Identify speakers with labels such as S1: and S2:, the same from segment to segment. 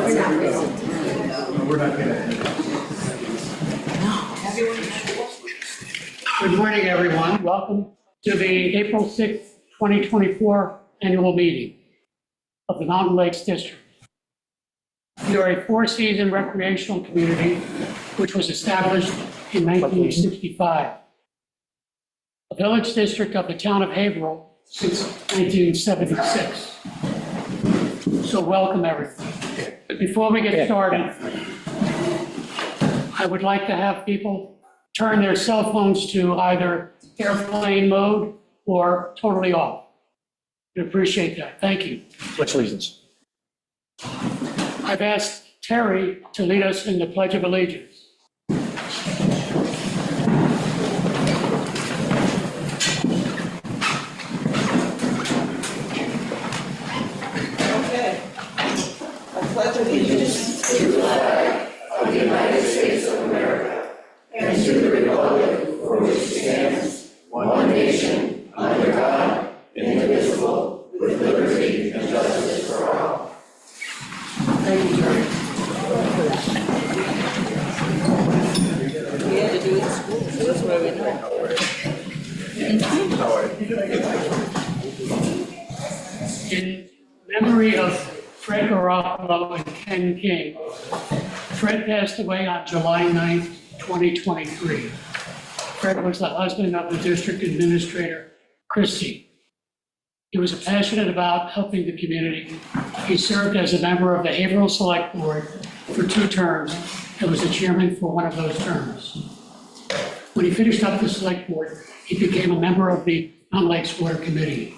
S1: We're not gonna.
S2: Good morning, everyone. Welcome to the April 6th, 2024 annual meeting of the Mountain Lakes District. We are a four-season recreational community which was established in 1965. A village district of the town of Haverhill since 1976. So welcome, everyone. Before we get started, I would like to have people turn their cell phones to either airplane mode or totally off. I appreciate that. Thank you.
S1: Pledge allegiance.
S2: I've asked Terry to lead us in the Pledge of Allegiance.
S3: Okay. I pledge allegiance
S2: Thank you, Terry.
S3: we had to do it in school, so that's why we know.
S2: In memory of Fred Garofalo and Ken King, Fred passed away on July 9th, 2023. Fred was the husband of the district administrator, Christie. He was passionate about helping the community. He served as a member of the Haverhill Select Board for 2 terms and was the chairman for one of those terms. When he finished up the Select Board, he became a member of the Mountain Lakes Water Committee.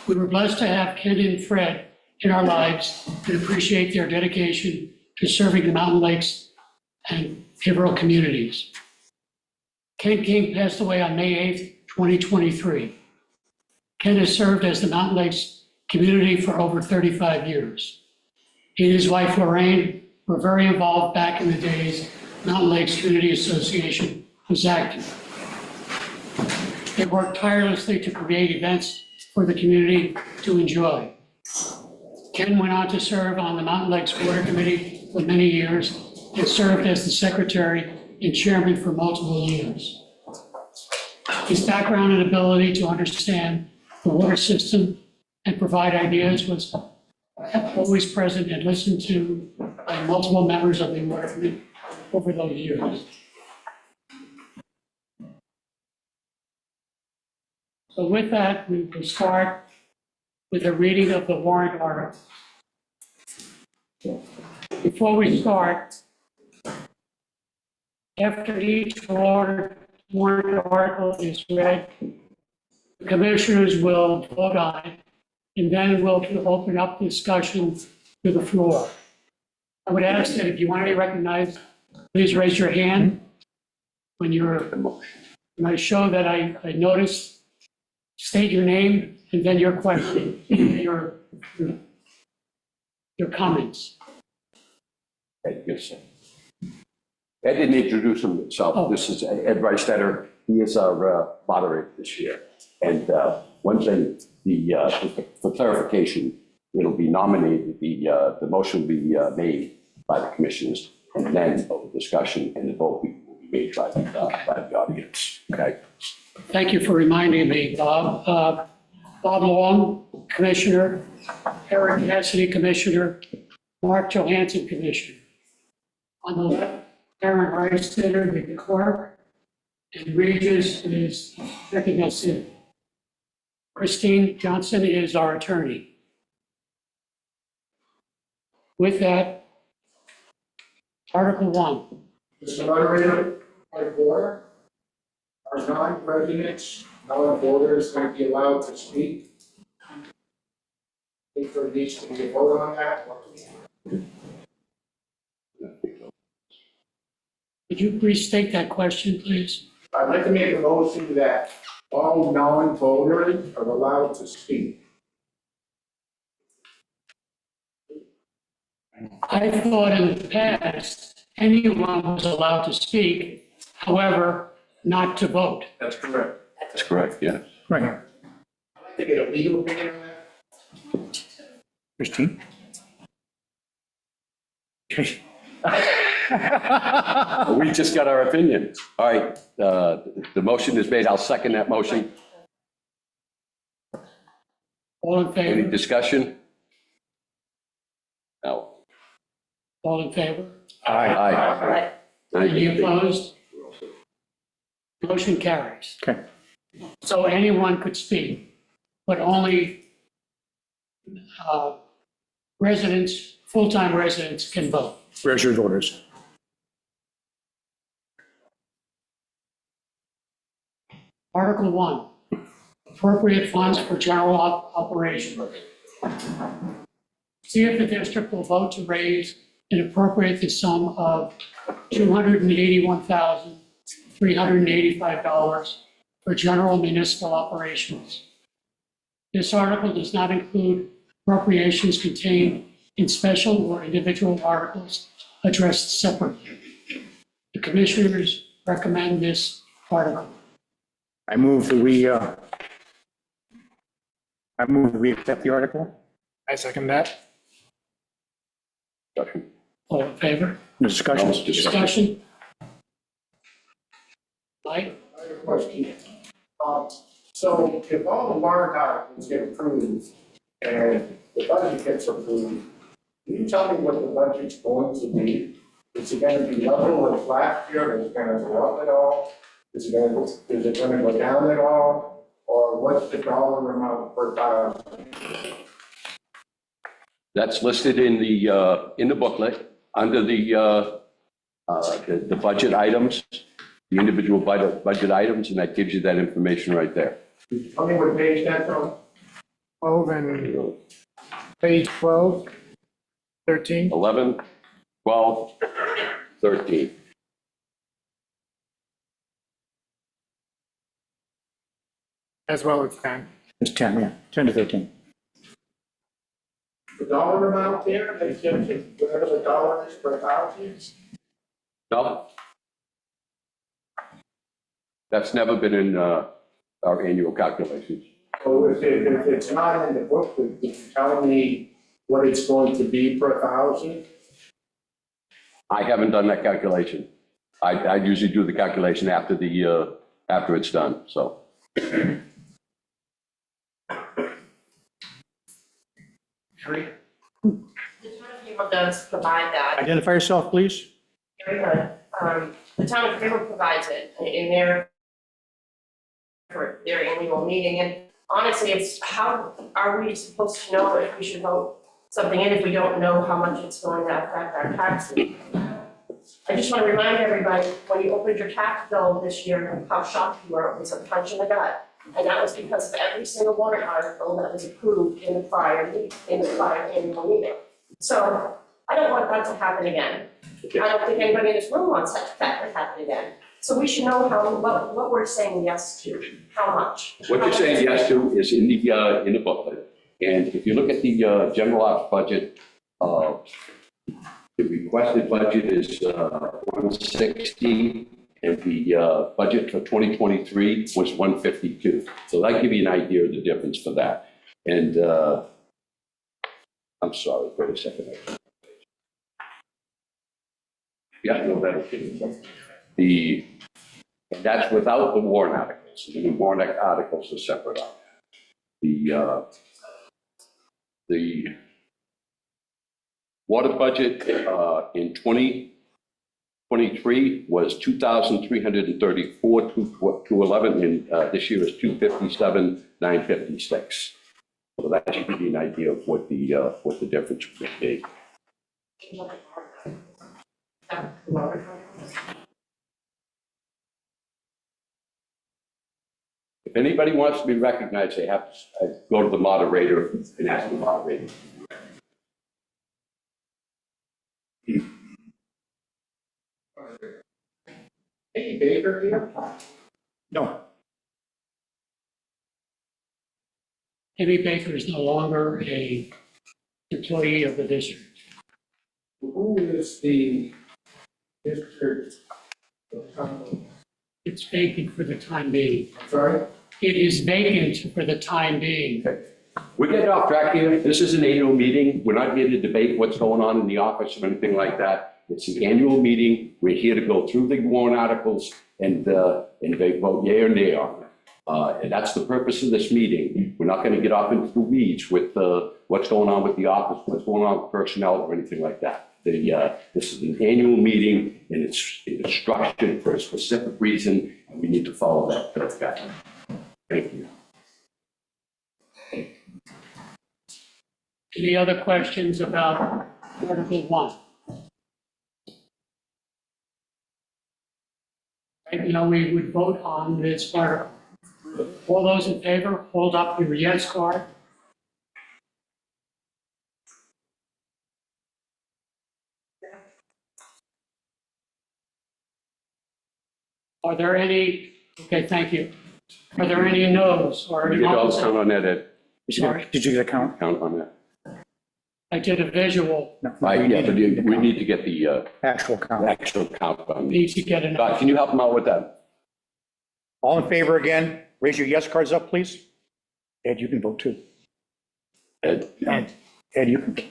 S2: We were blessed to have Ken and Fred in our lives and appreciate their dedication to serving the Mountain Lakes and Haverhill communities. Ken King passed away on May 8th, 2023. Ken has served as the Mountain Lakes community for over 35 years. He and his wife Lorraine were very involved back in the days Mountain Lakes Community Association was active. They worked tirelessly to create events for the community to enjoy. Ken went on to serve on the Mountain Lakes Water Committee for many years and served as the secretary and chairman for multiple years. His background and ability to understand the water system and provide ideas was always present and listened to by multiple members of the water committee over those years. So with that, we will start with a reading of the warrant article. Before we start, after each warrant article is read, the commissioners will vote on it, and then we'll open up discussion to the floor. I would ask that if you want to be recognized, please raise your hand when I show that I notice, state your name, and then your question, your comments.
S4: Ed Gibson. Ed didn't introduce himself.
S2: Oh.
S4: This is Ed Reistetter. He is our moderator this year. And one thing, for clarification, it'll be nominated, the motion will be made by the commissioners, and then the discussion and the vote will be made by the audience. Okay?
S2: Thank you for reminding me, Bob. Bob Long, Commissioner, Eric Cassidy, Commissioner, Mark Johansson, Commissioner. On the left, Aaron Reistetter, the clerk, and Regis is checking us in. Christine Johnson is our attorney. With that, Article 1.
S1: Mr. Moderator, point of order. Are non-residents, non-voters going to be allowed to speak? If there needs to be a vote on that.
S2: Could you restate that question, please?
S1: I'd like to make a motion that all non-voters are allowed to speak.
S2: I thought in the past, anyone was allowed to speak, however, not to vote.
S1: That's correct.
S4: That's correct, yes.
S1: Right. I'd like to get a legal opinion on that.
S5: Christine?
S4: We just got our opinion. All right, the motion is made. I'll second that motion.
S2: All in
S4: Any
S2: favor?
S4: discussion? No.
S2: All in favor?
S4: Aye.
S2: Any opposed? Motion carries.
S5: Okay.
S2: So anyone could speak, but only residents, full-time residents can vote.
S5: Where's your voters?
S2: Article 1, appropriate funds for general operations. See if the district will vote to raise and appropriate the sum of $281,385 for general municipal operations. This article does not include appropriations contained in special or individual articles addressed separately. The commissioners recommend this article.
S5: I move that we accept the article. I second that.
S4: Discussion.
S2: All in favor?
S5: No discussion?
S4: No discussion.
S2: Discussion? Mike?
S1: I have a question. So if all the warrant articles get approved and the budget gets approved, can you tell me what the budget's going to be? Is it gonna be level with last year, is it gonna go up at all? Is it gonna go down at all? Or what's the dollar amount per thousand?
S4: That's listed in the booklet, under the budget items, the individual budget items, and that gives you that information right there.
S1: Tell me what page that's on.
S5: 12 and page 12, 13.
S4: 11, 12, 13.
S5: As well as 10. It's 10, yeah, 10 to 13.
S1: The dollar amount there, they give you whatever the dollar is per thousand?
S4: No? That's never been in our annual calculations.
S1: So if it's not in the book, if you tell me what it's going to be per thousand?
S4: I haven't done that calculation. I usually do the calculation after after it's done, so.
S2: Harry?
S6: The town of Haverhill does provide that,
S5: Identify yourself, please.
S6: very good. The town of Haverhill provides it in for their annual meeting, and honestly, it's how are we supposed to know if we should vote something in if we don't know how much it's going to affect our taxes? I just want to remind everybody, when you opened your tax bill this year, how shocked you were, it was a punch in the gut. And that was because of every single warrant article that was approved in the prior annual meeting. So I don't want that to happen again. I don't think anybody in this room wants that to happen again. So we should know what we're saying yes to, how much.
S4: What you're saying yes to is in the booklet. And if you look at the general ops budget, the requested budget is 160, and the budget for 2023 was 152. So that gives you an idea of the difference for that. And I'm sorry, wait a second. Yeah, no, that's and that's without the warrant articles. The warrant articles are separate on that. The water budget in 2023 was 2,334 to 11, and this year is 257,956. So that should give you an idea of what the difference would be. If anybody wants to be recognized, they have to go to the moderator and ask the moderator.
S1: Hey, Baker here?
S5: No.
S2: Amy Baker is no longer a employee of the district.
S1: Who is the district?
S2: It's vacant for the time being.
S1: Sorry?
S2: It is vacant for the time being.
S4: We're getting off track here. This is an annual meeting. We're not here to debate what's going on in the office or anything like that. It's an annual meeting. We're here to go through the warrant articles and they vote yea or nay on them. And that's the purpose of this meeting. We're not going to get off into the weeds with what's going on with the office, what's going on with personnel or anything like that. This is an annual meeting and it's structured for a specific reason and we need to follow that. Thank you.
S2: Any other questions about Article 1? Right now, we would vote on this article. All those in favor, hold up your yes card. Are there any, okay, thank you. Are there any no's or
S4: You
S2: any
S4: get all
S2: opposite?
S4: count on that, Ed.
S2: Sorry,
S5: Did you get a count?
S4: Count on that.
S2: I did a visual,
S5: No.
S4: Right, yeah, but we need to get the
S5: Actual count.
S4: actual count on.
S2: need to get an,
S4: Can you help them out with that?
S5: All in favor again, raise your yes cards up, please. Ed, you can vote too.
S4: Ed?
S5: Ed, you can vote.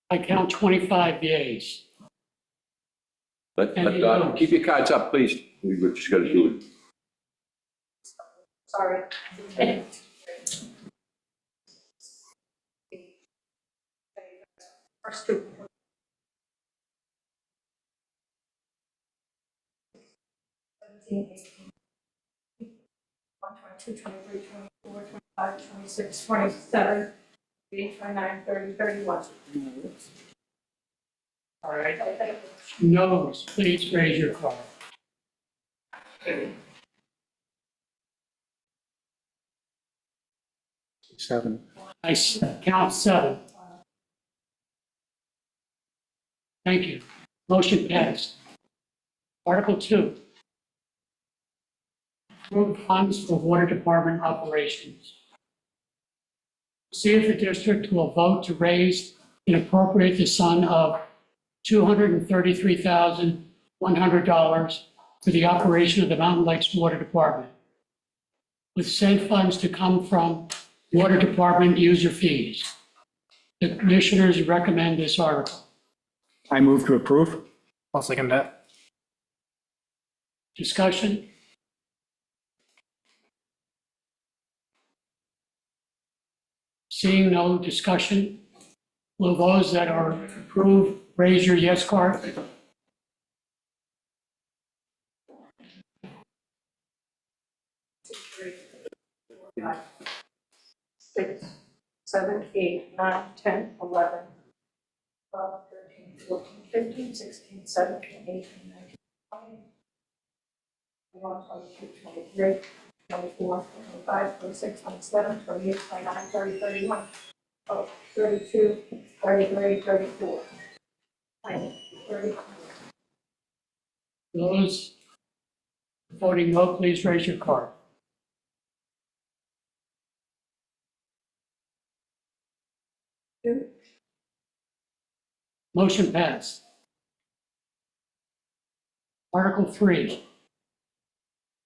S2: I count 25 yeas.
S4: Keep your cards up, please. We're just gonna do it.
S6: Sorry. First two. 22, 23, 24, 25, 26, 27, 28, 29, 30, 31.
S2: All right, no's, please raise your card.
S5: Seven.
S2: Count 7. Thank you. Motion passed. Article 2. Approve funds for water department operations. See if the district will vote to raise and appropriate the sum of $233,100 for the operation of the Mountain Lakes Water Department, with said funds to come from Water Department user fees. The commissioners recommend this article.
S5: I move to approve.
S7: I'll second that.
S2: Discussion? Seeing no discussion, will those that are approved raise your yes card?
S6: 6, 7, 8, 9, 10, 11, 12, 13, 14, 15, 16, 17, 18, 19, 20, 21, 22, 23, 24, 25, 26, 27, 28, 29, 30, 31, 32, 33, 34, 30.
S2: Those voting no, please raise your card. Motion passed. Article 3.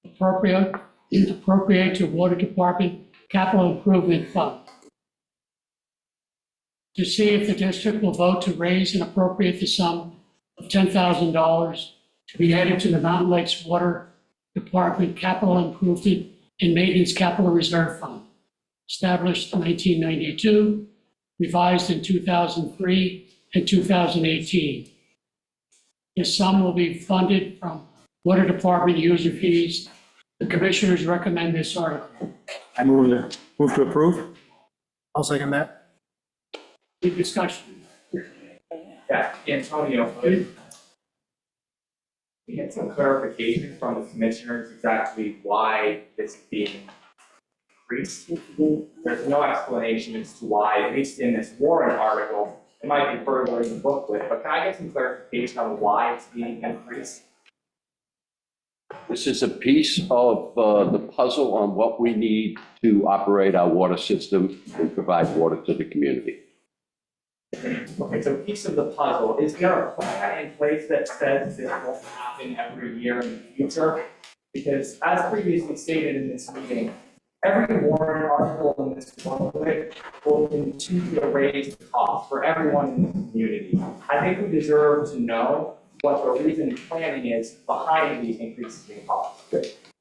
S2: Appropriate to Water Department Capital Improvement Fund. To see if the district will vote to raise and appropriate the sum of $10,000 to be added to the Mountain Lakes Water Department Capital Improvement and Maintenance Capital Reserve Fund, established in 1992, revised in 2003 and 2018. This sum will be funded from Water Department user fees. The commissioners recommend this article.
S5: I move to approve.
S7: I'll second that.
S2: Any discussion?
S8: Yeah, Antonio, could we get some clarification from the commissioners exactly why this is being increased? There's no explanation as to why, at least in this warrant article. It might be further in the booklet, but can I get some clarification on why it's being increased?
S4: This is a piece of the puzzle on what we need to operate our water system and provide water to the community.
S8: Okay, so piece of the puzzle, is there a plan in place that says this won't happen every year in the future? Because as previously stated in this meeting, every warrant article in this booklet will continue to raise the cost for everyone in the community. I think we deserve to know what the reason and planning is behind these increases in costs.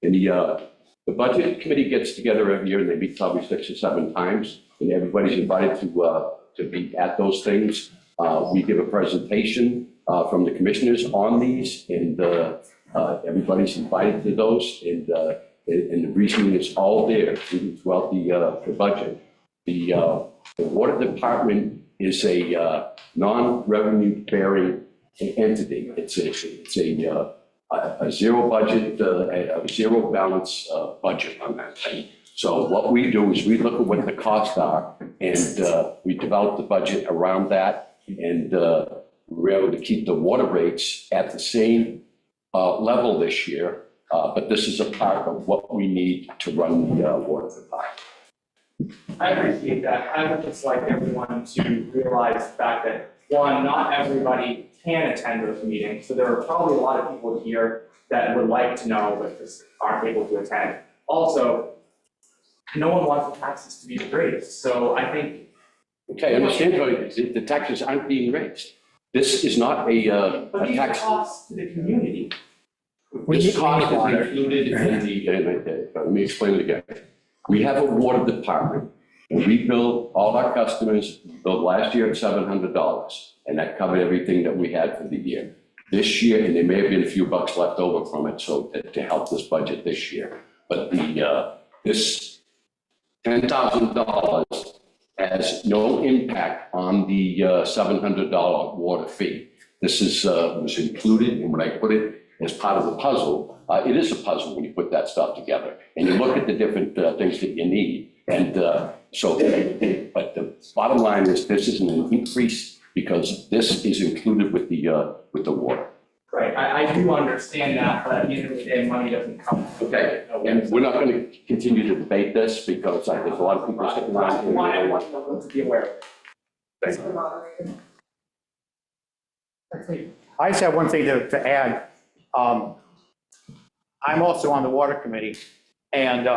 S4: And the budget committee gets together every year, and they meet probably 6 or 7 times, and everybody's invited to be at those things. We give a presentation from the commissioners on these, and everybody's invited to those, and the reasoning is all there throughout the budget. The water department is a non-revenue bearing entity. It's a zero budget, a zero balance budget on that thing. So what we do is we look at what the costs are, and we develop the budget around that, and we're able to keep the water rates at the same level this year, but this is a part of what we need to run the water department.
S8: I appreciate that. I would just like everyone to realize the fact that, one, not everybody can attend those meetings, so there are probably a lot of people here that would like to know but just aren't able to attend. Also, no one wants the taxes to be raised, so I think.
S4: Okay, I understand, but the taxes aren't being raised. This is not
S8: But
S4: a
S8: these are
S4: tax.
S8: costs to the community.
S4: This cost is included in let me explain it again. We have a water department, and we bill all our customers, billed last year at $700, and that covered everything that we had for the year. This year, and there may have been a few bucks left over from it, so to help this budget this year. But this $10,000 has no impact on the $700 water fee. This was included, and when I put it as part of the puzzle, it is a puzzle when you put that stuff together. And you look at the different things that you need. And but the bottom line is this isn't an increase because this is included with the water.
S8: Right, I do understand that, but at the end of the day, money doesn't come.
S4: Okay, and we're not going to continue to debate this because there's a lot of people sitting around.
S8: I want everyone to be aware of it.
S5: I just have one thing to add. I'm also on the water committee, and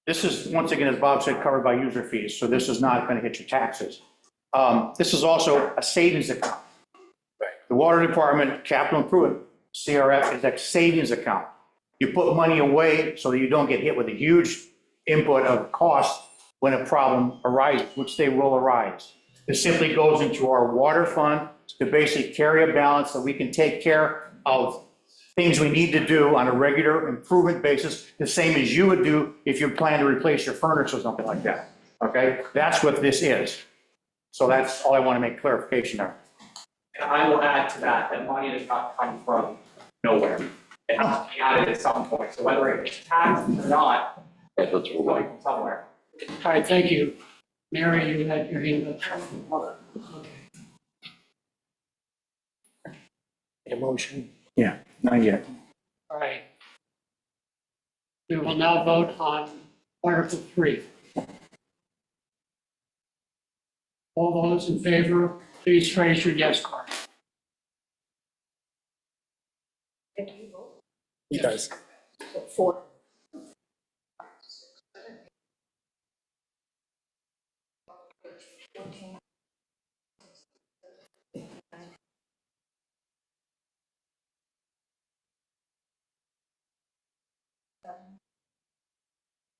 S5: this is, once again, as Bob said, covered by user fees, so this is not going to hit your taxes. This is also a savings account. The water department capital improvement, CRF, is a savings account. You put money away so that you don't get hit with a huge input of cost when a problem arises, which they will arise. This simply goes into our water fund to basically carry a balance so we can take care of things we need to do on a regular improvement basis, the same as you would do if you plan to replace your furnace or something like that, okay? That's what this is. So that's all I want to make clarification there.
S8: And I will add to that, that money does not come from nowhere. It has to be added at some point, so whether it's taxed or not,
S4: That's what
S8: it's
S4: we're
S8: going
S4: like.
S8: from somewhere.
S2: All right, thank you. Mary, you had your hand up. Okay.
S7: A motion.
S5: Yeah, not yet.
S2: All right. We will now vote on Article 3. All those in favor, please raise your yes card.
S7: You guys.
S3: Four.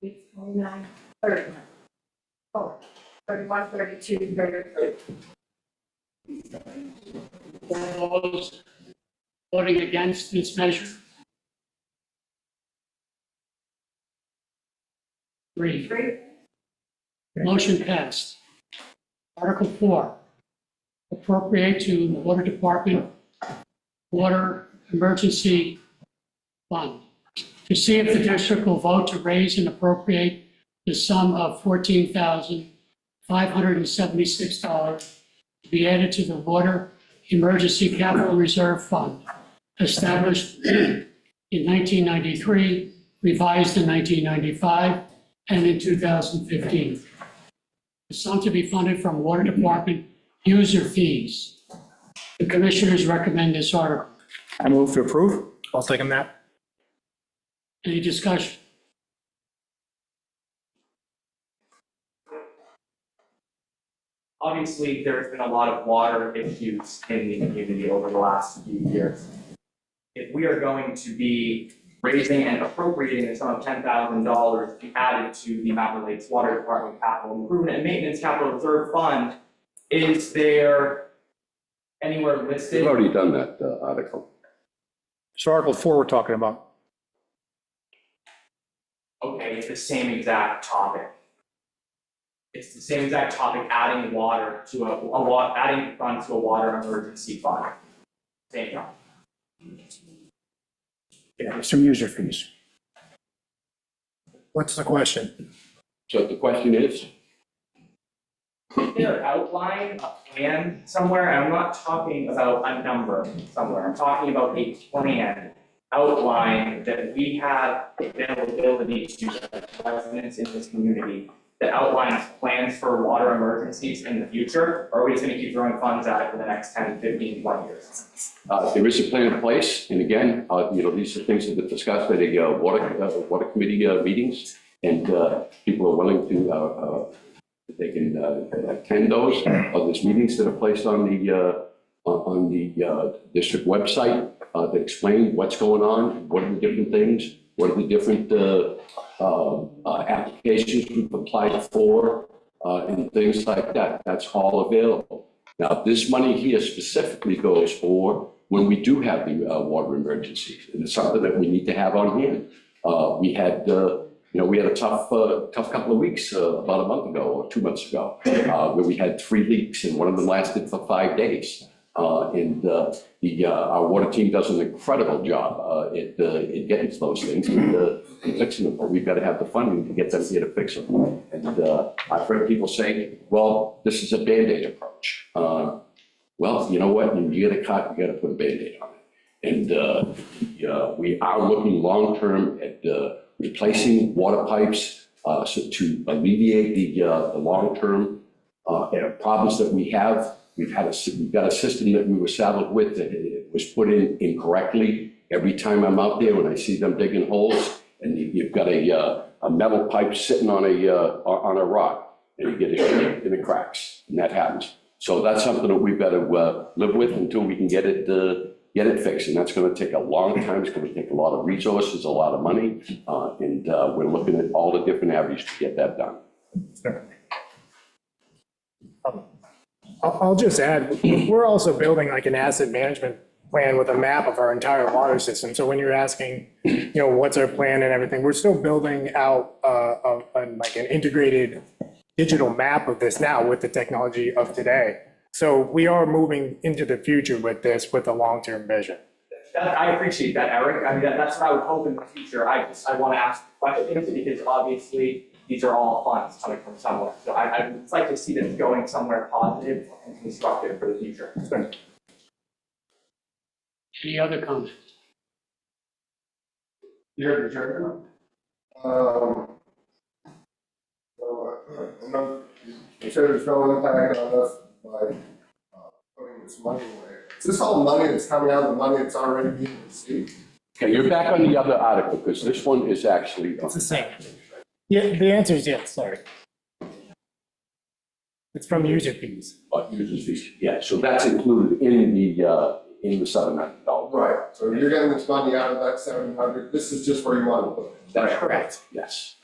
S6: It's 29, 30. Oh, 31, 32, 33.
S2: All those voting against this measure? 3.
S6: 3.
S2: Motion passed. Article 4, appropriate to the Water Department Water Emergency Fund to see if the district will vote to raise and appropriate the sum of $14,576 to be added to the Water Emergency Capital Reserve Fund established in 1993, revised in 1995, and in 2015. The sum to be funded from Water Department user fees. The commissioners recommend this article.
S7: I move to approve. I'll second that.
S2: Any discussion?
S8: Obviously, there's been a lot of water issues in the community over the last few years. If we are going to be raising and appropriating the sum of $10,000 to be added to the Mountain Lakes Water Department Capital Improvement and Maintenance Capital Reserve Fund, is there anywhere
S4: We've
S8: listed?
S4: already done that article.
S7: So Article 4 we're talking about.
S8: Okay, it's the same exact topic. It's the same exact topic, adding water to adding funds to a water emergency fund. Same topic.
S7: Yeah, there's some user fees. What's the question?
S4: So the question is,
S8: There outline a plan somewhere, and I'm not talking about a number somewhere, I'm talking about a plan outline that we have availability to the residents in this community that outlines plans for water emergencies in the future, or are we just gonna keep throwing funds at it for the next 10, 15, 20 years?
S4: there is a plan in place, and again, these are things that are discussed at a water committee meetings, and people are willing to, they can attend those. There's meetings that are placed on the district website that explain what's going on, what are the different things, what are the different applications we've applied for, and things like that. That's all available. Now, this money here specifically goes for when we do have the water emergencies, and it's something that we need to have on hand. We had a tough couple of weeks about a month ago or 2 months ago, where we had 3 leaks, and one of them lasted for 5 days. Our water team does an incredible job at getting to those things and fixing them, but we've got to have the funding to get them here to fix them. And I've heard people say, well, this is a Band-Aid approach. Well, you know what, when you get a cut, you got to put a Band-Aid on it. And we are looking long-term at replacing water pipes to alleviate the long-term problems that we have. We've got a system that we were saddled with that it was put in incorrectly. Every time I'm out there, when I see them digging holes, and you've got a metal pipe sitting on a rock, and you get it and it cracks, and that happens. So that's something that we've got to live with until we can get it fixed, and that's going to take a long time. It's going to take a lot of resources, a lot of money, and we're looking at all the different avenues to get that done.
S7: I'll just add, we're also building like an asset management plan with a map of our entire water system. So when you're asking, what's our plan and everything, we're still building out like an integrated digital map of this now with the technology of today. So we are moving into the future with this, with a long-term vision.
S8: I appreciate that, Eric. I mean, that's what I would hope in the future. I want to ask questions because obviously these are all funds coming from somewhere. So I'd like to see this going somewhere positive and constructive for the future.
S2: Any other comments?
S5: You're adjourned.
S1: You said there's no impact on us by putting this money away. Is this all money that's coming out of the money that's already being received?
S4: Okay, you're back on the other article, because this one is actually.
S7: It's the same. Yeah, the answer is yes, sorry. It's from user fees.
S4: Users fees, yeah, so that's included in the $700.
S1: Right, so you're getting this money out of that 700, this is just where you want to put it.
S4: That's correct, yes.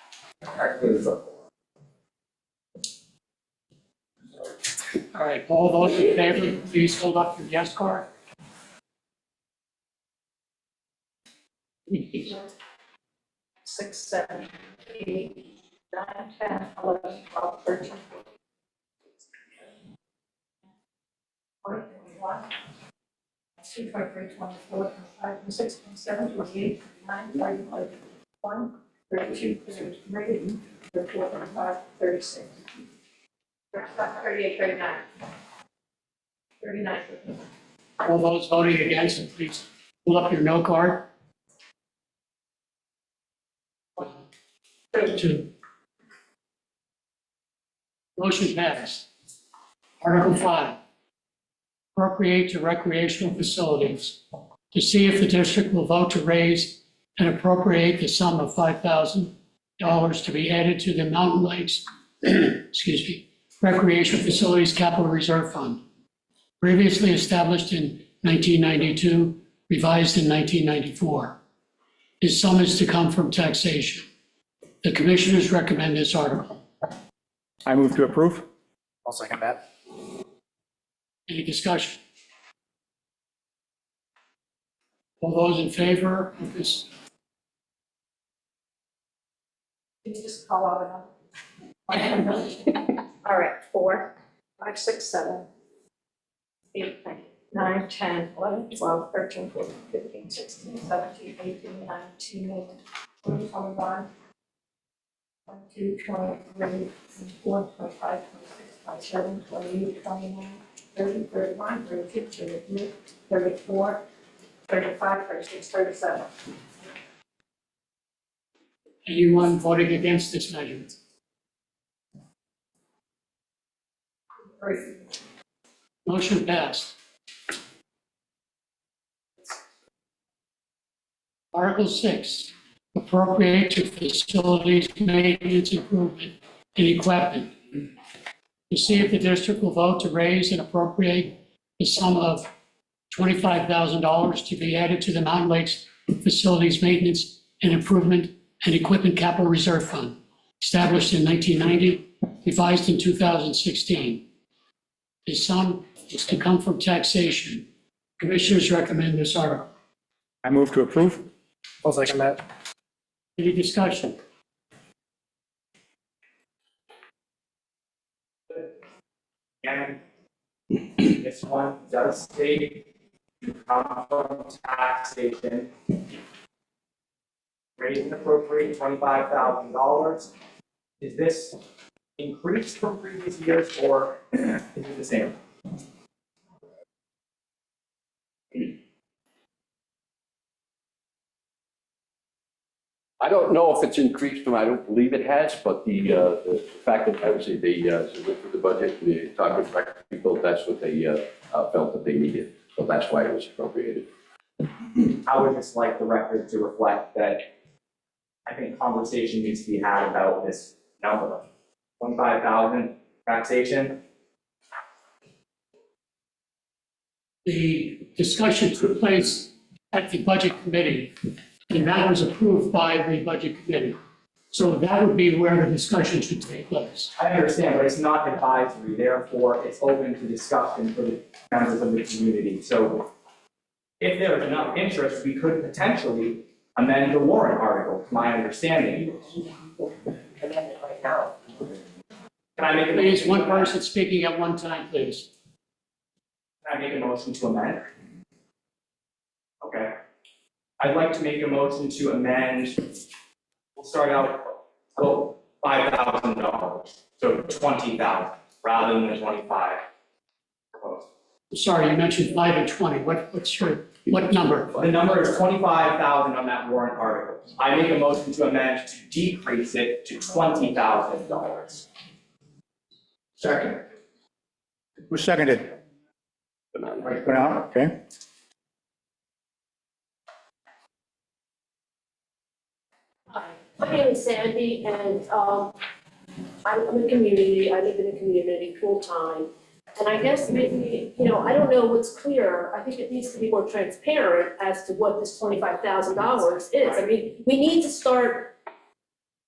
S1: That clears up.
S2: All right, all those in favor, please hold up your yes card.
S3: 6, 7, 8, 9, 10, 11, 12, 13. 21, 22, 23, 24, 25, 26, 27, 28, 29, 30, 31, 32, 33, 34, 35, 36. 35, 38, 39. 39.
S2: All those voting against, please hold up your no card. 2. Motion passed. Article 5, appropriate to recreational facilities, to see if the district will vote to raise and appropriate the sum of $5,000 to be added to the Mountain Lakes, excuse me, Recreation Facilities Capital Reserve Fund, previously established in 1992, revised in 1994. This sum is to come from taxation. The commissioners recommend this article.
S5: I move to approve.
S7: I'll second that.
S2: Any discussion? All those in favor of this?
S3: Can you just call out a number? All right, 4, 5, 6, 7, 8, 9, 10, 11, 12, 13, 14, 15, 16, 17, 18, 19, 20, 21, 22, 23, 24, 25, 26, 27, 28, 29, 30, 31, 32, 33, 34, 35, 36, 37.
S2: Anyone voting against this measure? Motion passed. Article 6, appropriate to facilities maintenance improvement and equipment. To see if the district will vote to raise and appropriate the sum of $25,000 to be added to the Mountain Lakes Facilities Maintenance and Improvement and Equipment Capital Reserve Fund, established in 1990, revised in 2016. This sum is to come from taxation. Commissioners recommend this article.
S5: I move to approve.
S7: I'll second that.
S2: Any discussion?
S8: And this one does state to come from taxation. Raise and appropriate $25,000. Is this increased from previous years or is it the same?
S4: I don't know if it's increased, I don't believe it has, but the fact that obviously they went through the budget, they talked with rec people, that's what they felt that they needed. So that's why it was appropriated.
S8: I would just like the record to reflect that I think conversation needs to be had about this number. 25,000 taxation.
S2: The discussion took place at the Budget Committee, and that was approved by the Budget Committee. So that would be where the discussion should take place.
S8: I understand, but it's not advisory, therefore it's open to discussion for the members of the community. So if there is enough interest, we could potentially amend the warrant article, to my understanding.
S6: Amend it right now.
S8: Can I make a
S2: Please,
S8: motion?
S2: one person speaking at one time, please.
S8: Can I make a motion to amend? Okay. I'd like to make a motion to amend, we'll start out, well, $5,000, so 20,000, rather than the 25 proposed.
S2: Sorry, you mentioned 5 and 20. What number?
S8: The number is 25,000 on that warrant article. I make a motion to amend to decrease it to $20,000.
S1: Second.
S5: Who seconded? Banana, okay.
S9: Hi, my name is Sandy, and I'm in a community, I live in a community full-time. And I guess maybe, I don't know what's clear, I think it needs to be more transparent as to what this $25,000 is. I mean, we need to start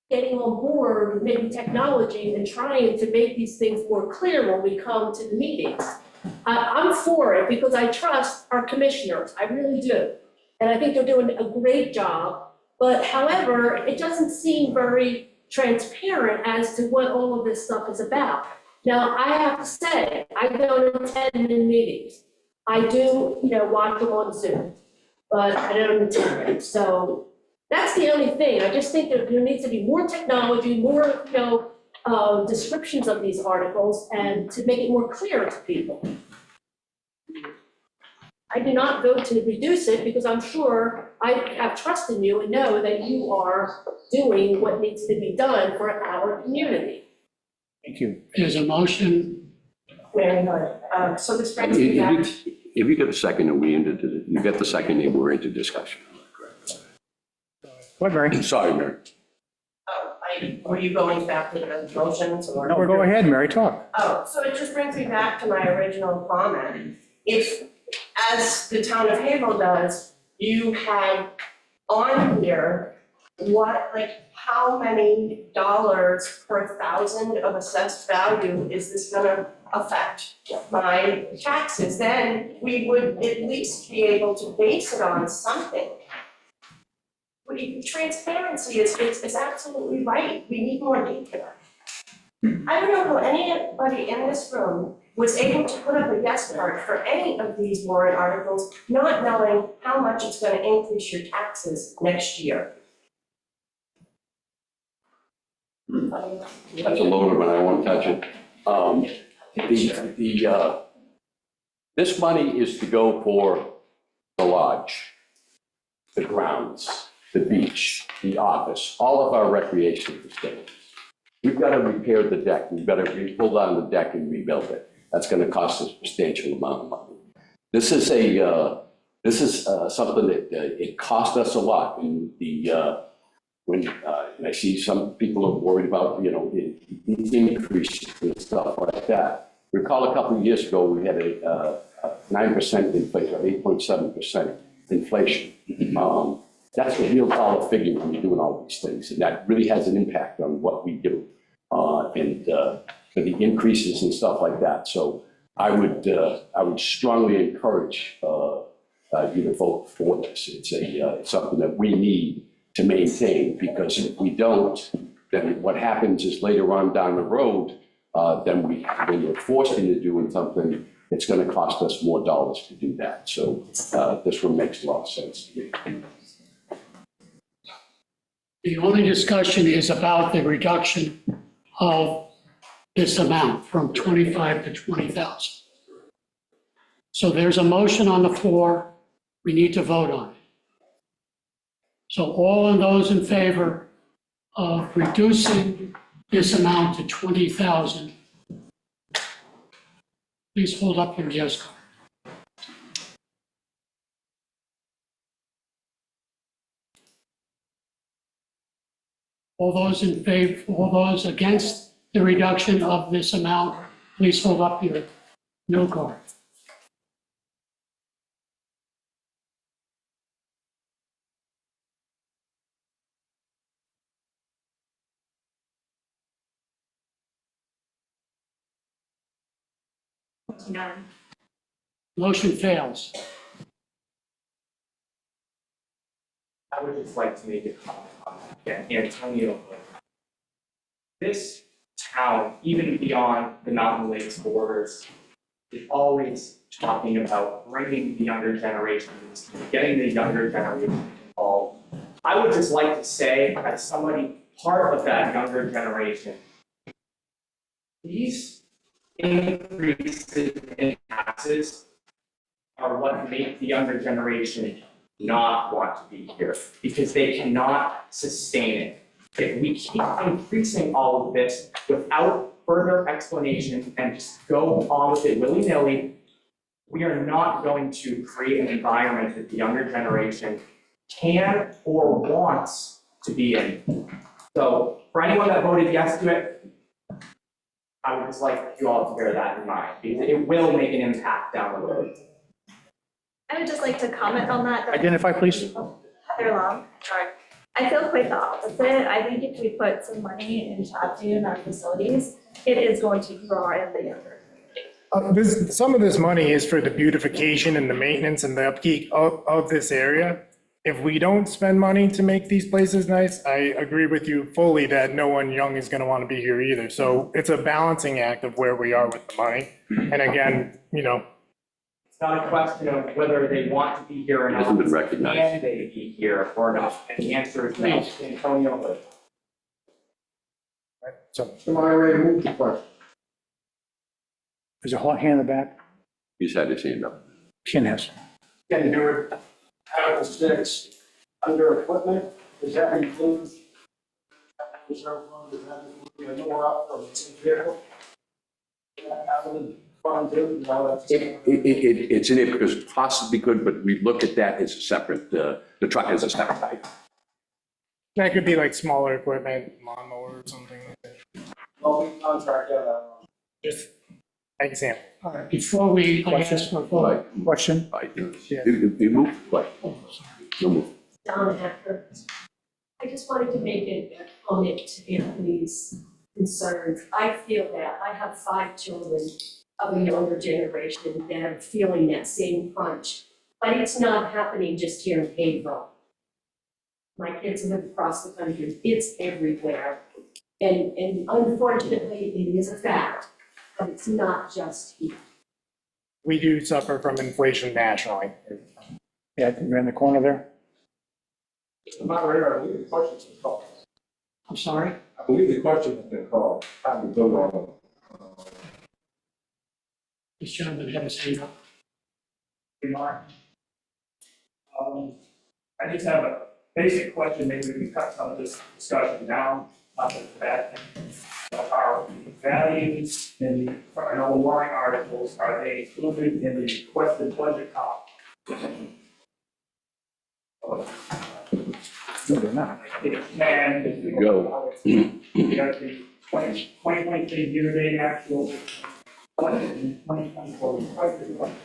S9: getting on board with maybe technology and trying to make these things more clear when we come to the meetings. I'm for it because I trust our commissioners, I really do. And I think they're doing a great job. But however, it doesn't seem very transparent as to what all of this stuff is about. Now, I have to say, I don't attend the meetings. I do, watch them on Zoom, but I don't attend them. So that's the only thing. I just think that there needs to be more technology, more, descriptions of these articles and to make it more clear to people. I do not vote to reduce it because I'm sure I have trust in you and know that you are doing what needs to be done for our community.
S5: Thank you.
S2: There's a motion
S6: Mary Hood. So this brings
S4: If
S6: me back.
S4: you get a second and you get the second and we're into discussion.
S5: What, Mary?
S4: Sorry, Mary.
S6: Were you going back to the motions or?
S5: No, go ahead, Mary, talk.
S6: Oh, so it just brings me back to my original comment. If, as the town of Haverhill does, you had on here, how many dollars per thousand of assessed value is this gonna affect my taxes? Then we would at least be able to base it on something. Transparency is absolutely right. We need more detail. I don't know how anybody in this room was able to put up a yes card for any of these warrant articles, not knowing how much it's gonna increase your taxes next year.
S4: That's a loaded one, I won't touch it. This money is to go for the lodge, the grounds, the beach, the office, all of our recreation facilities. We've got to repair the deck, we've got to pull down the deck and rebuild it. That's going to cost a substantial amount of money. This is something that it cost us a lot. And when I see some people are worried about, increases and stuff like that. Recall a couple of years ago, we had a 9% inflation, or 8.7% inflation. That's a real dollar figure when you're doing all these things, and that really has an impact on what we do, and for the increases and stuff like that. So I would strongly encourage you to vote for this. It's something that we need to maintain, because if we don't, then what happens is later on down the road, then when we're forced into doing something, it's going to cost us more dollars to do that. So this one makes a lot of sense to me.
S2: The only discussion is about the reduction of this amount from 25 to 20,000. So there's a motion on the floor, we need to vote on it. So all of those in favor of reducing this amount to 20,000, please hold up your yes card. All those in favor, all those against the reduction of this amount, please hold up your no card.
S3: None.
S2: Motion fails.
S8: I would just like to make a comment on that. Again, Antonio, this town, even beyond the Mountain Lakes borders, is always talking about bringing the younger generations, getting the younger generation involved. I would just like to say, as somebody part of that younger generation, these increases in taxes are what make the younger generation not want to be here, because they cannot sustain it. If we keep increasing all of this without further explanation and just go on with it willy-nilly, we are not going to create an environment that the younger generation can or wants to be in. So for anyone that voted yes to it, I would just like you all to bear that in mind, because it will make an impact down the road.
S10: I would just like to comment on that.
S5: Identify, please.
S10: Heather Long, sorry. I feel quite the opposite. I think if we put some money into updating our facilities, it is going to draw in the younger.
S7: Some of this money is for the beautification and the maintenance and the upkeep of this area. If we don't spend money to make these places nice, I agree with you fully that no one young is going to want to be here either. So it's a balancing act of where we are with the money. And again,
S8: It's not a question of whether they want to be here or not.
S4: Hasn't been recognized.
S8: Can they be here or not? And the answer is no. Antonio,
S7: so
S1: Am I ready to move the question?
S5: There's a hot hand in the back.
S4: He's had his hand up.
S5: Ken has.
S1: Ken Stewart, Article 6, under equipment, does that include reserve fund, does that include, we're up for a vehicle? Out of the fund too, and all that stuff?
S4: It's in it because it possibly could, but we look at that as a separate, the truck as a separate item.
S7: That could be like smaller equipment, lawnmower or something like that.
S1: Well, we contract out,
S7: Just example.
S2: All right, before we ask for a vote,
S5: Question?
S4: You move, but, no move.
S9: Don Hacker. I just wanted to make a comment to Anthony's concerns. I feel that. I have 5 children of a younger generation that are feeling that same crunch. But it's not happening just here in Haverhill. My kids live across the country. It's everywhere. And unfortunately, it is a fact, but it's not just here.
S7: We do suffer from inflation nationally.
S5: Yeah, you're in the corner there.
S1: Moderator, I believe the question's been called.
S2: I'm sorry?
S1: I believe the question has been called. Time to vote on it.
S2: This gentleman had his hand up.
S11: Remark. I just have a basic question, maybe we can cut some of this discussion down, not that it's a bad thing. But our values in the, in all the warrant articles, are they included in the requested budget copy?
S5: No, they're not.
S11: And.
S4: There you go.
S11: You got the 2023 year-to-date actual budget and 2024 requested budget.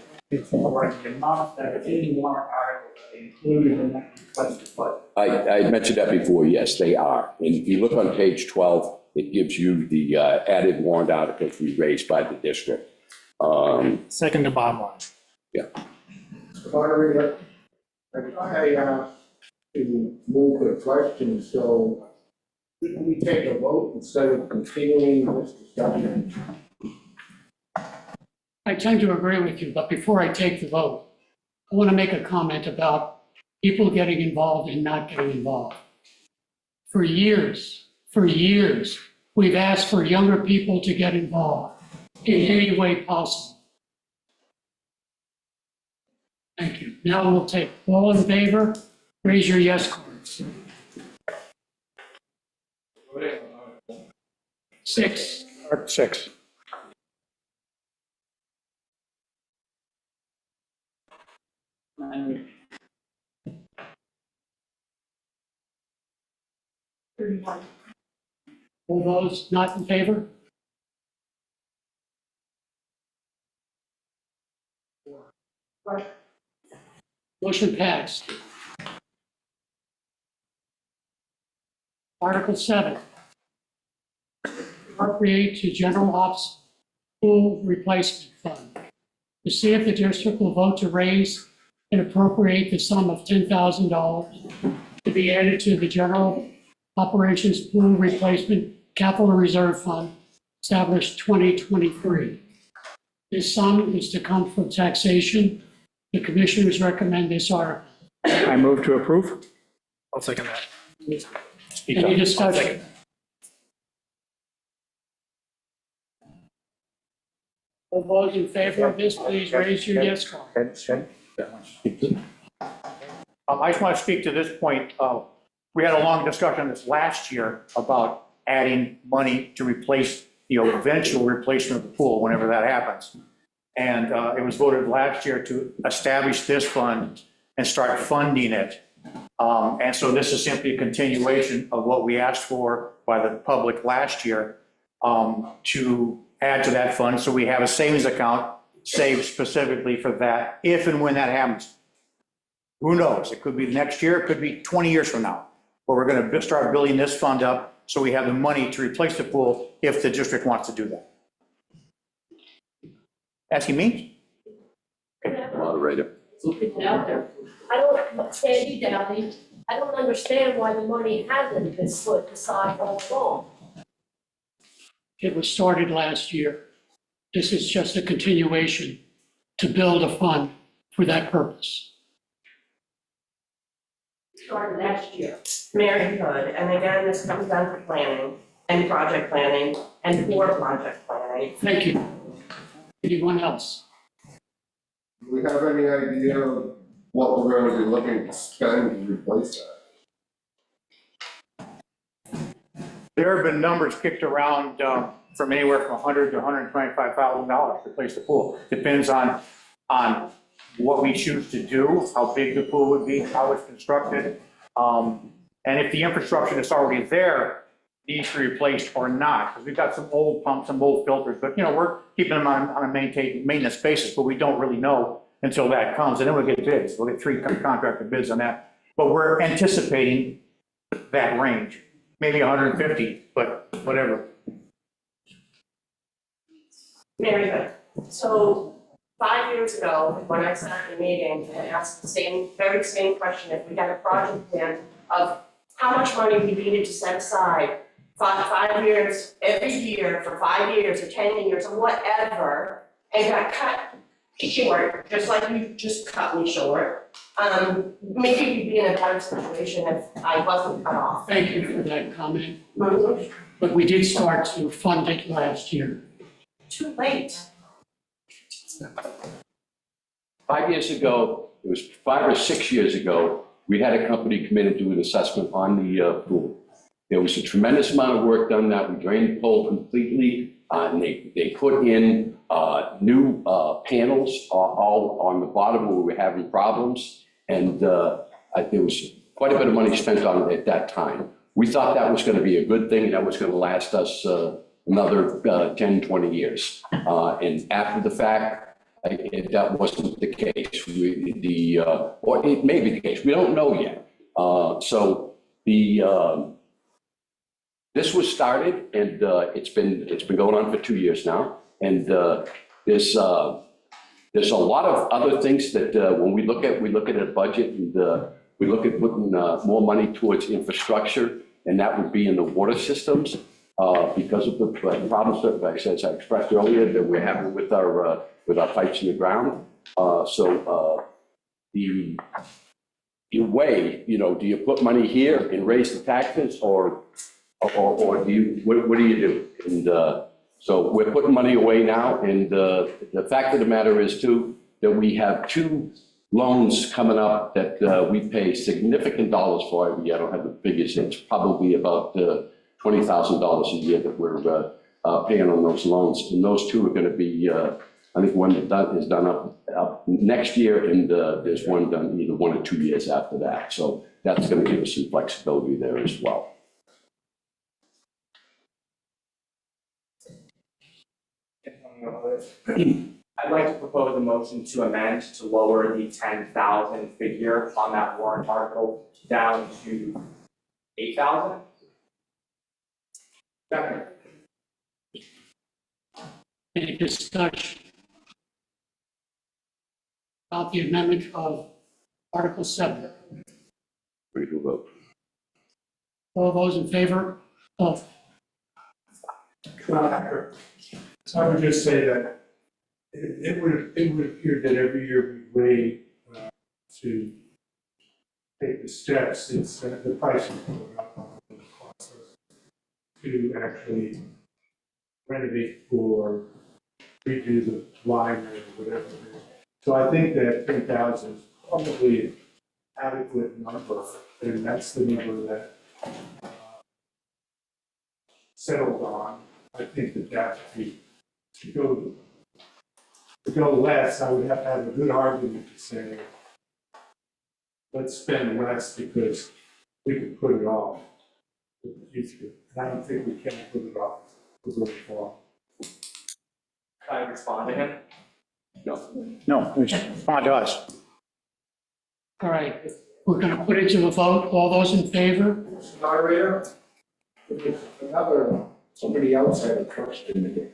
S11: Or the amount that are in the warrant article that are included in that requested budget.
S4: I mentioned that before, yes, they are. And if you look on page 12, it gives you the added warrant articles we raised by the district.
S7: Second to bottom line.
S1: Moderator, I try to move the question, so shouldn't we take a vote instead of continuing this discussion?
S2: I tend to agree with you, but before I take the vote, I want to make a comment about people getting involved and not getting involved. For years, we've asked for younger people to get involved in any way possible. Thank you. Now we'll take all in favor, raise your yes cards. 6.
S5: Art 6.
S2: All those not in favor? 4. Motion passed. Article 7. Appropriate to general ops pool replacement fund. To see if the district will vote to raise and appropriate the sum of $10,000 to be added to the general operations pool replacement capital reserve fund established 2023. This sum is to come from taxation. The commissioners recommend this article.
S5: I move to approve.
S7: I'll second that.
S5: Speak
S2: Any
S5: up.
S2: discussion? All those in favor of this, please raise your yes card.
S5: I just want to speak to this point. We had a long discussion on this last year about adding money to replace the eventual replacement of the pool, whenever that happens. And it was voted last year to establish this fund and start funding it. And so this is simply a continuation of what we asked for by the public last year to add to that fund. So we have a savings account saved specifically for that, if and when that happens. Who knows? It could be next year, it could be 20 years from now. But we're going to start building this fund up so we have the money to replace the pool if the district wants to do that. Asking me?
S4: Moderator.
S9: Put it out there. Sandy Dowdy, I don't understand why the money hasn't been put aside all along.
S2: It was started last year. This is just a continuation to build a fund for that purpose.
S9: Started last year.
S6: Mary could, and again, this comes down to planning and project planning and for project planning.
S2: Thank you. Anyone else?
S12: Do we have any idea of what we're going to be looking to spend to replace that?
S5: There have been numbers kicked around from anywhere from $100 to $125,000 to replace the pool. Depends on what we choose to do, how big the pool would be, how it's constructed, and if the infrastructure that's already there needs to be replaced or not. Because we've got some old pumps, some old filters, but we're keeping them on a maintenance basis, but we don't really know until that comes, and then we'll get bids. We'll get 3 contractor bids on that. But we're anticipating that range, maybe 150, but whatever.
S6: Very good. So 5 years ago, when I sat in a meeting, I asked the very same question, if we had a project plan of how much money we needed to set aside, 5 years, every year for 5 years or 10 years or whatever, and got cut short, just like you just cut me short. Maybe we'd be in a better situation if I wasn't cut off.
S2: Thank you for that comment. But we did start to fund it last year.
S6: Too late.
S4: 5 years ago, it was 5 or 6 years ago, we had a company come in and do an assessment on the pool. There was a tremendous amount of work done that. We drained the pool completely, and they put in new panels all on the bottom where we were having problems. And there was quite a bit of money spent on it at that time. We thought that was going to be a good thing, and that was going to last us another 10, 20 years. And after the fact, that wasn't the case. Or it may be the case. We don't know yet. So this was started, and it's been going on for 2 years now. And there's a lot of other things that when we look at a budget, and we look at putting more money towards infrastructure, and that would be in the water systems because of the problems that, as I expressed earlier, that we're having with our pipes in the ground. So the way, do you put money here and raise the taxes, or do you, what do you do? And so we're putting money away now, and the fact of the matter is too, that we have 2 loans coming up that we pay significant dollars for every year. I don't have the figures. It's probably about $20,000 a year that we're paying on those loans. And those 2 are going to be, I think one is done up next year, and there's one done either 1 or 2 years after that. So that's going to give us some flexibility there as well.
S8: I'd like to propose a motion to amend to lower the 10,000 figure on that warrant article down to 8,000.
S11: Second.
S2: Any discussion about the amendment of Article 7?
S4: Ready to vote?
S2: All those in favor of?
S11: So I would just say that it would appear that every year we wait to take the steps, it's the price is going up on the cost to actually renovate the pool or redo the line or whatever. So I think that 10,000 is probably an adequate number, and that's the number that settled on. I think that would be to go less. I would have to have a good argument to say, let's spend less because we can put it off in the future. And I don't think we can put it off for very far.
S8: Can I respond to him?
S5: No, respond to us.
S2: All right, we're going to put it to a vote. All those in favor?
S1: Moderator, somebody else had a question.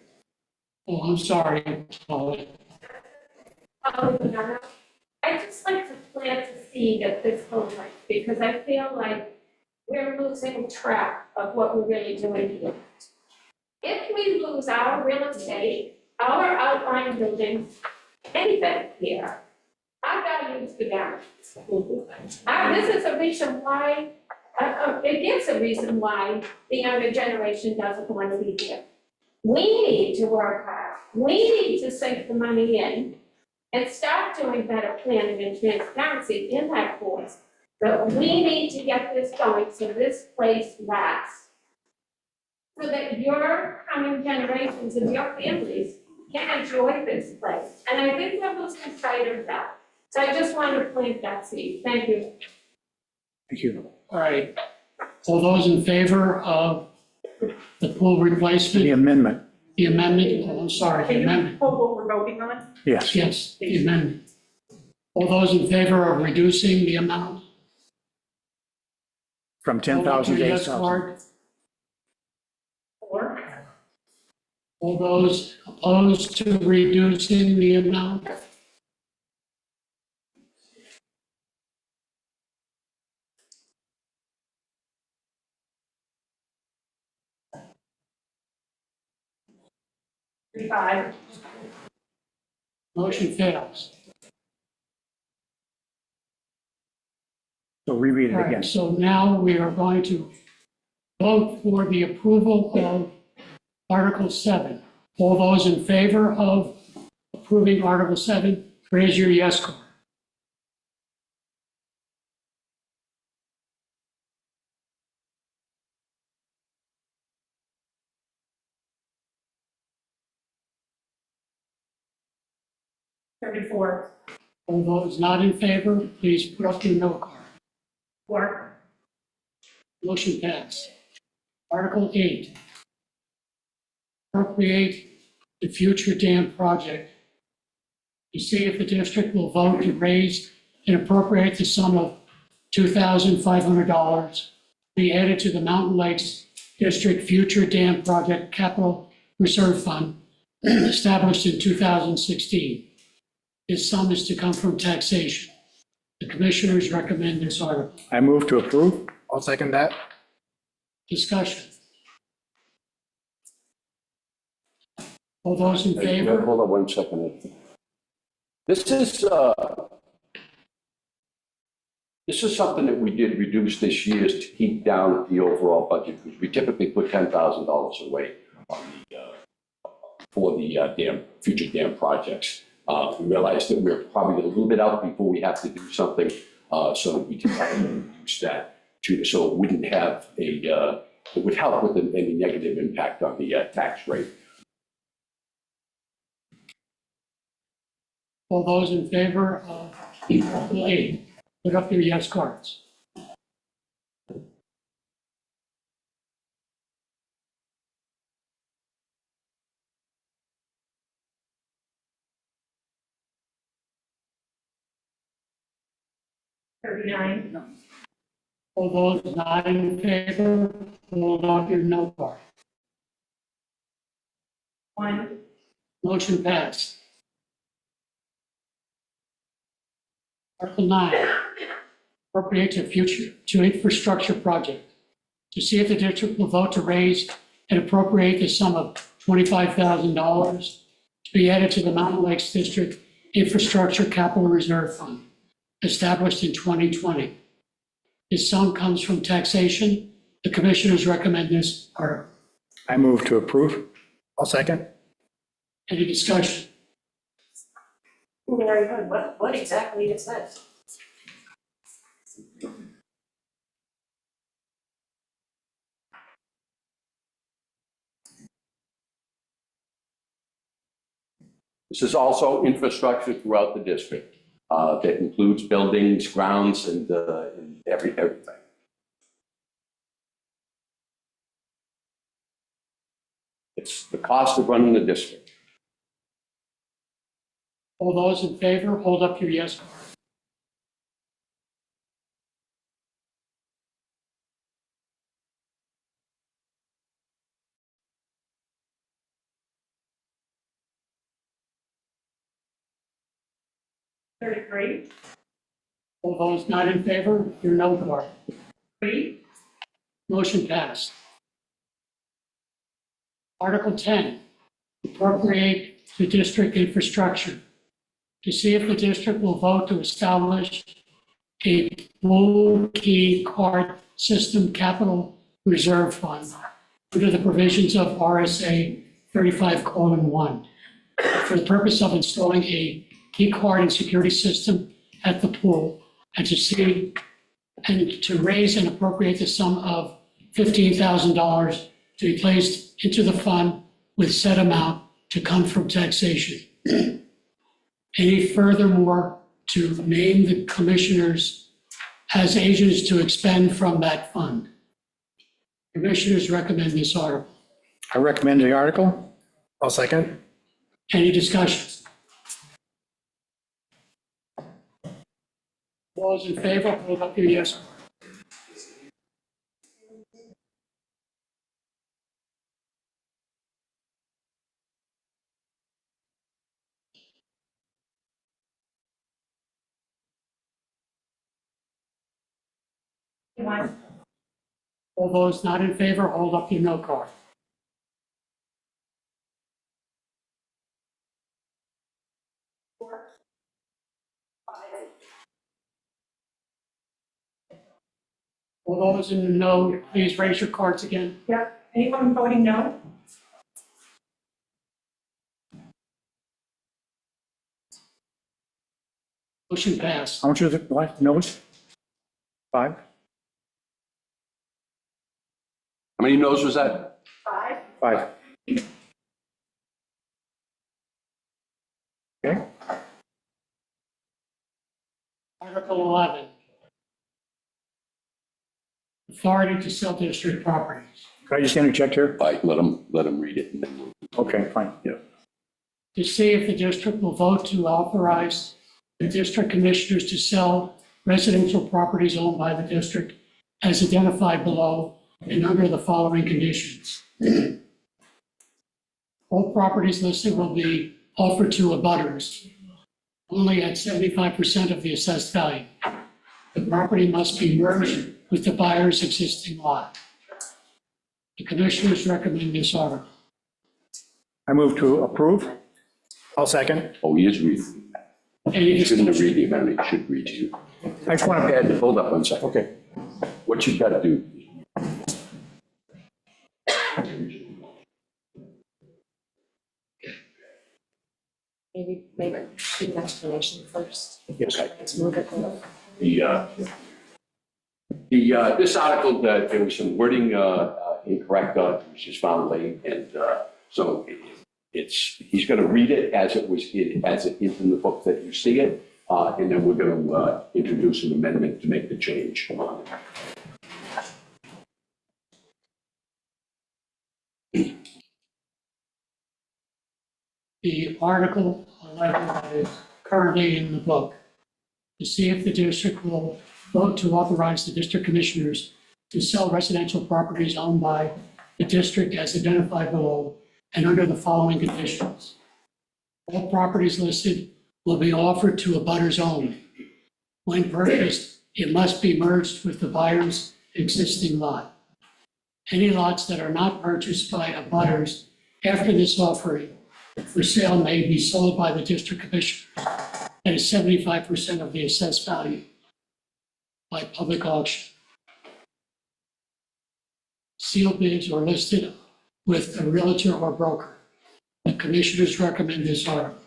S2: Oh, I'm sorry, Paula.
S9: I just like to plant a seed at this point, because I feel like we're losing track of what we're really doing here. If we lose our real estate, our outlying buildings, anything here, our values go down. This is a reason why, it gives a reason why the younger generation doesn't want to be here. We need to work hard. We need to sink the money in and start doing better planning and transparency in that course. But we need to get this going so this place lasts. so that your coming generations and your families can enjoy this place. And I think we're losing sight of that. So I just wanted to plant that seed. Thank you.
S5: Thank you.
S2: All right. All those in favor of the pool replacement,
S5: The amendment,
S2: the amendment, oh, I'm sorry, the
S10: Can you
S2: amendment,
S10: hold what we're voting on?
S5: yes.
S2: yes, the amendment. All those in favor of reducing the amount?
S5: From
S2: Hold up
S5: 10,000 to
S2: your yes
S5: 8,000.
S2: card.
S3: Four.
S2: All those opposed to reducing the amount?
S3: Five.
S2: Motion fails.
S5: So reread it
S2: All right,
S5: again.
S2: so now we are going to vote for the approval of Article 7. All those in favor of approving Article 7, raise your yes card.
S3: Thirty-four.
S2: All those not in favor, please put up your no card.
S3: Four.
S2: Motion passed. Article 8. Appropriate the future dam project. To see if the district will vote to raise and appropriate the sum of $2,500 be added to the Mountain Lakes District Future Dam Project Capital Reserve Fund established in 2016. This sum is to come from taxation. The commissioners recommend this article.
S5: I move to approve.
S7: I'll second that.
S2: Discussion. All those in favor?
S4: Hold on 1 second. This is something that we did reduce this year to keep down the overall budget, because we typically put $10,000 away on for the future dam projects. We realized that we're probably a little bit out before we have to do something, so that we can reduce that so it wouldn't have it would help with any negative impact on the tax rate.
S2: All those in favor of Article 8, put up your yes cards.
S3: Thirty-nine.
S2: All those not in favor, hold up your no card.
S3: One.
S2: Motion passed. Article 9, appropriate to infrastructure project. To see if the district will vote to raise and appropriate the sum of $25,000 to be added to the Mountain Lakes District Infrastructure Capital Reserve Fund, established in 2020. This sum comes from taxation. The commissioners recommend this article.
S5: I move to approve.
S7: I'll second.
S2: Any discussion?
S6: Very good. What exactly is this?
S4: This is also infrastructure throughout the district that includes buildings, grounds, and everything. It's the cost of running the district.
S2: All those in favor, hold up your yes card.
S3: Thirty-three.
S2: All those not in favor, your no card.
S3: Three.
S2: Motion passed. Article 10, appropriate to district infrastructure. To see if the district will vote to establish a full key card system capital reserve fund under the provisions of RSA 35:1 for the purpose of installing a key card and security system at the pool, and to raise and appropriate the sum of $15,000 to be placed into the fund with said amount to come from taxation. Any furthermore, to name the commissioners as agents to expend from that fund. Commissioners recommend this article.
S5: I recommend the article.
S7: I'll second.
S2: Any discussions? All those in favor, hold up your yes. All those not in favor, hold up your no card. All those in the no, please raise your cards again.
S3: Yep, anyone voting no?
S2: Motion passed.
S5: How much is it, what, noes? 5?
S4: How many noes was that?
S5: 5. Okay,
S2: Article 11. Authority to sell district properties.
S5: can I just interject here?
S4: Right, let him read it and then we'll.
S5: Okay, fine, yeah.
S2: To see if the district will vote to authorize the district commissioners to sell residential properties owned by the district as identified below and under the following conditions. All properties listed will be offered to abutters only at 75% of the assessed value. The property must be merged with the buyer's existing lot. The commissioners recommend this article.
S5: I move to approve.
S7: I'll second.
S4: Oh, he is reading.
S2: Any
S4: He shouldn't have
S2: discussion?
S4: read the amendment, he should read to you.
S5: I just want to add,
S4: Hold up one second.
S5: okay,
S4: What you've got to do.
S3: Maybe an explanation first.
S5: yes.
S3: Let's move it along.
S4: This article, there was some wording incorrect, which is found late, and so he's going to read it as it is in the book that you see it, and then we're going to introduce an amendment to make the change on it.
S2: The Article 11 that is currently in the book, to see if the district will vote to authorize the district commissioners to sell residential properties owned by the district as identified below and under the following conditions. All properties listed will be offered to abutters only. When purchased, it must be merged with the buyer's existing lot. Any lots that are not purchased by abutters after this offering for sale may be sold by the district commissioner at 75% of the assessed value by public auction. Sealed bids are listed with a realtor or broker. The commissioners recommend this article.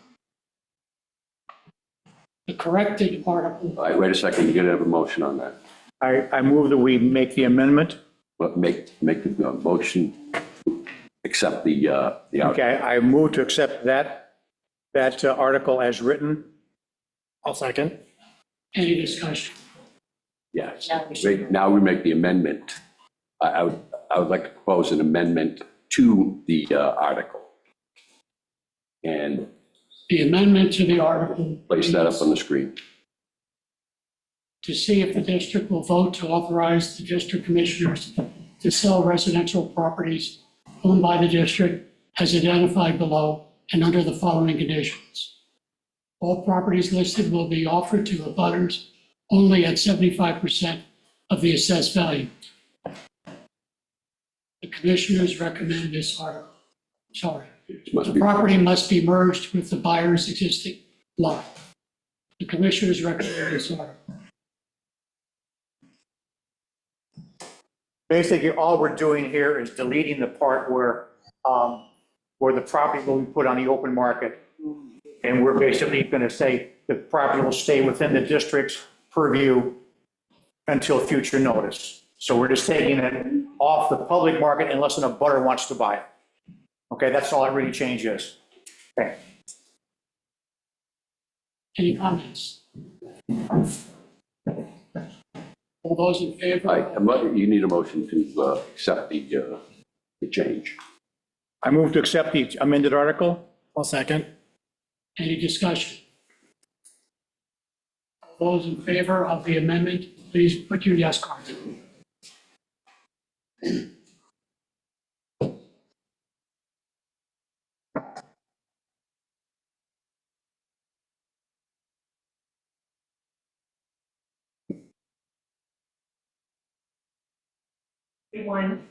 S2: The corrected article,
S4: All right, wait a second, you're going to have a motion on that.
S5: I move that we make the amendment.
S4: But make the motion, to accept the article.
S5: Okay, I move to accept that article as written.
S7: I'll second.
S2: any discussion?
S4: Yes. Now we make the amendment. I would like to propose an amendment to the article. And
S2: The amendment to the article.
S4: place that up on the screen.
S2: To see if the district will vote to authorize the district commissioners to sell residential properties owned by the district as identified below and under the following conditions. All properties listed will be offered to abutters only at 75% of the assessed value. The commissioners recommend this article. Sorry.
S4: It must
S2: The
S4: be,
S2: property must be merged with the buyer's existing lot. The commissioners recommend this article.
S5: Basically, all we're doing here is deleting the part where the property will be put on the open market. And we're basically going to say the property will stay within the district's purview until future notice. So we're just taking it off the public market unless an abutter wants to buy it. Okay, that's all it really changes. Okay.
S2: Any comments? All those in favor?
S4: You need a motion to accept the change.
S5: I move to accept the amended article.
S7: I'll second.
S2: Any discussion? All those in favor of the amendment, please put your yes card.
S3: Everyone,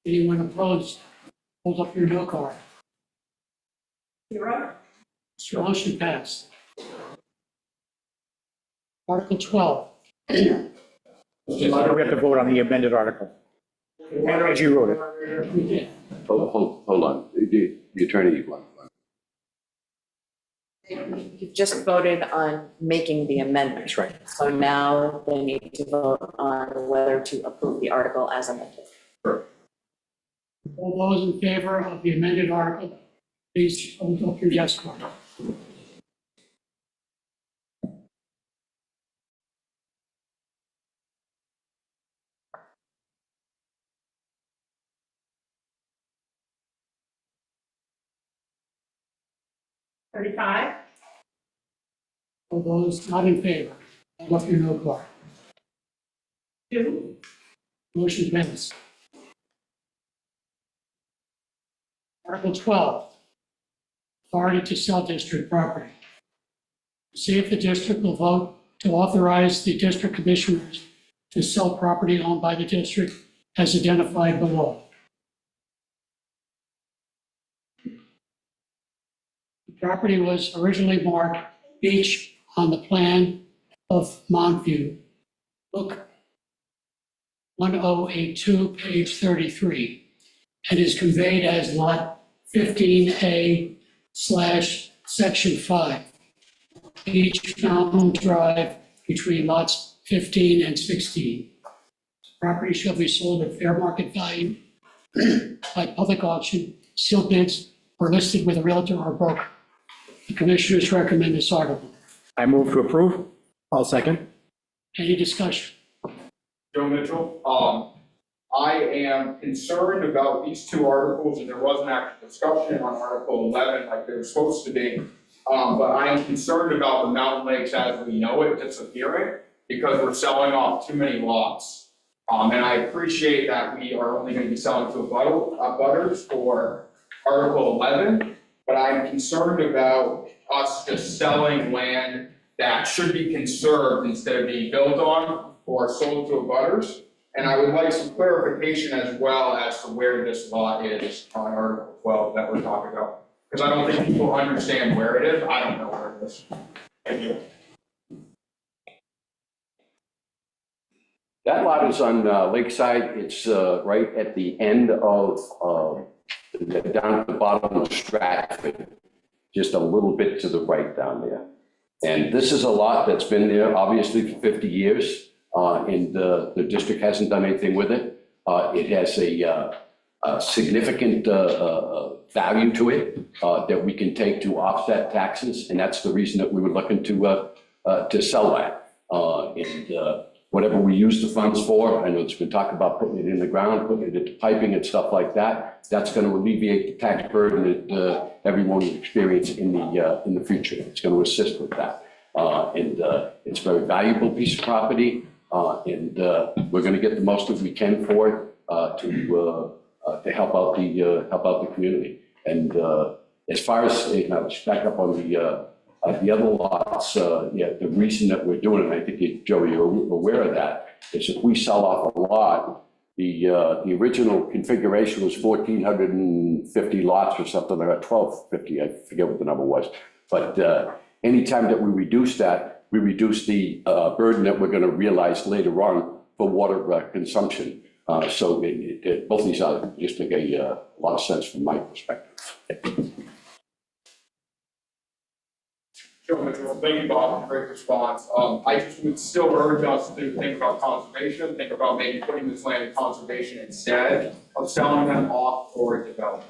S2: Anyone opposed? Hold up your no card.
S3: 0.
S2: So motion passed. Article 12.
S5: We have to vote on the amended article. As you wrote it.
S2: We did.
S4: Hold on, the attorney, one.
S13: You've just voted on making the amendment.
S5: That's right.
S13: So now they need to vote on whether to approve the article as amended.
S2: All those in favor of the amended article, please hold up your yes card.
S3: $35.
S2: All those not in favor, hold up your no card.
S3: 2.
S2: Motion passed. Article 12, authority to sell district property. See if the district will vote to authorize the district commissioners to sell property owned by the district as identified below. The property was originally marked beach on the plan of Montview, book 1082, page 33, and is conveyed as lot 15A / section 5, Beach Mountain Drive between lots 15 and 16. Property shall be sold at fair market value by public auction, sealed bids, or listed with a realtor or broker. The commissioners recommend this article.
S5: I move to approve.
S7: I'll second.
S2: Any discussion?
S14: Joe Mitchell. I am concerned about these two articles, and there wasn't actual discussion on Article 11 like there was supposed to be. But I am concerned about the Mountain Lakes as we know it disappearing because we're selling off too many lots. And I appreciate that we are only going to be selling to abutters for Article 11, but I'm concerned about us just selling land that should be conserved instead of being built on or sold to abutters. And I would like some clarification as well as to where this lot is on Article 12 that we're talking about. Because I don't think people understand where it is. I don't know where it is. Thank you.
S4: That lot is on Lakeside. It's right at the end of, down at the bottom of Stratford, just a little bit to the right down there. And this is a lot that's been there obviously for 50 years. And the district hasn't done anything with it. It has a significant value to it that we can take to offset taxes, and that's the reason that we were looking to sell that. And whatever we use the funds for, I know it's been talked about putting it in the ground, putting it into piping and stuff like that. That's going to alleviate the tax burden that everyone will experience in the future. It's going to assist with that. And it's a very valuable piece of property. And we're going to get the most that we can for it to help out the community. And as far as just back up on the other lots, the reason that we're doing it, and I think Joey, you're aware of that, is if we sell off a lot, the original configuration was 1,450 lots or something like that, 1,250, I forget what the number was. But anytime that we reduce that, we reduce the burden that we're going to realize later on for water consumption. So both these are just make a lot of sense from my perspective.
S14: Joe Mitchell, thank you, Bob, great response. I just would still urge us to think about conservation, think about maybe putting this land in conservation instead of selling them off for development.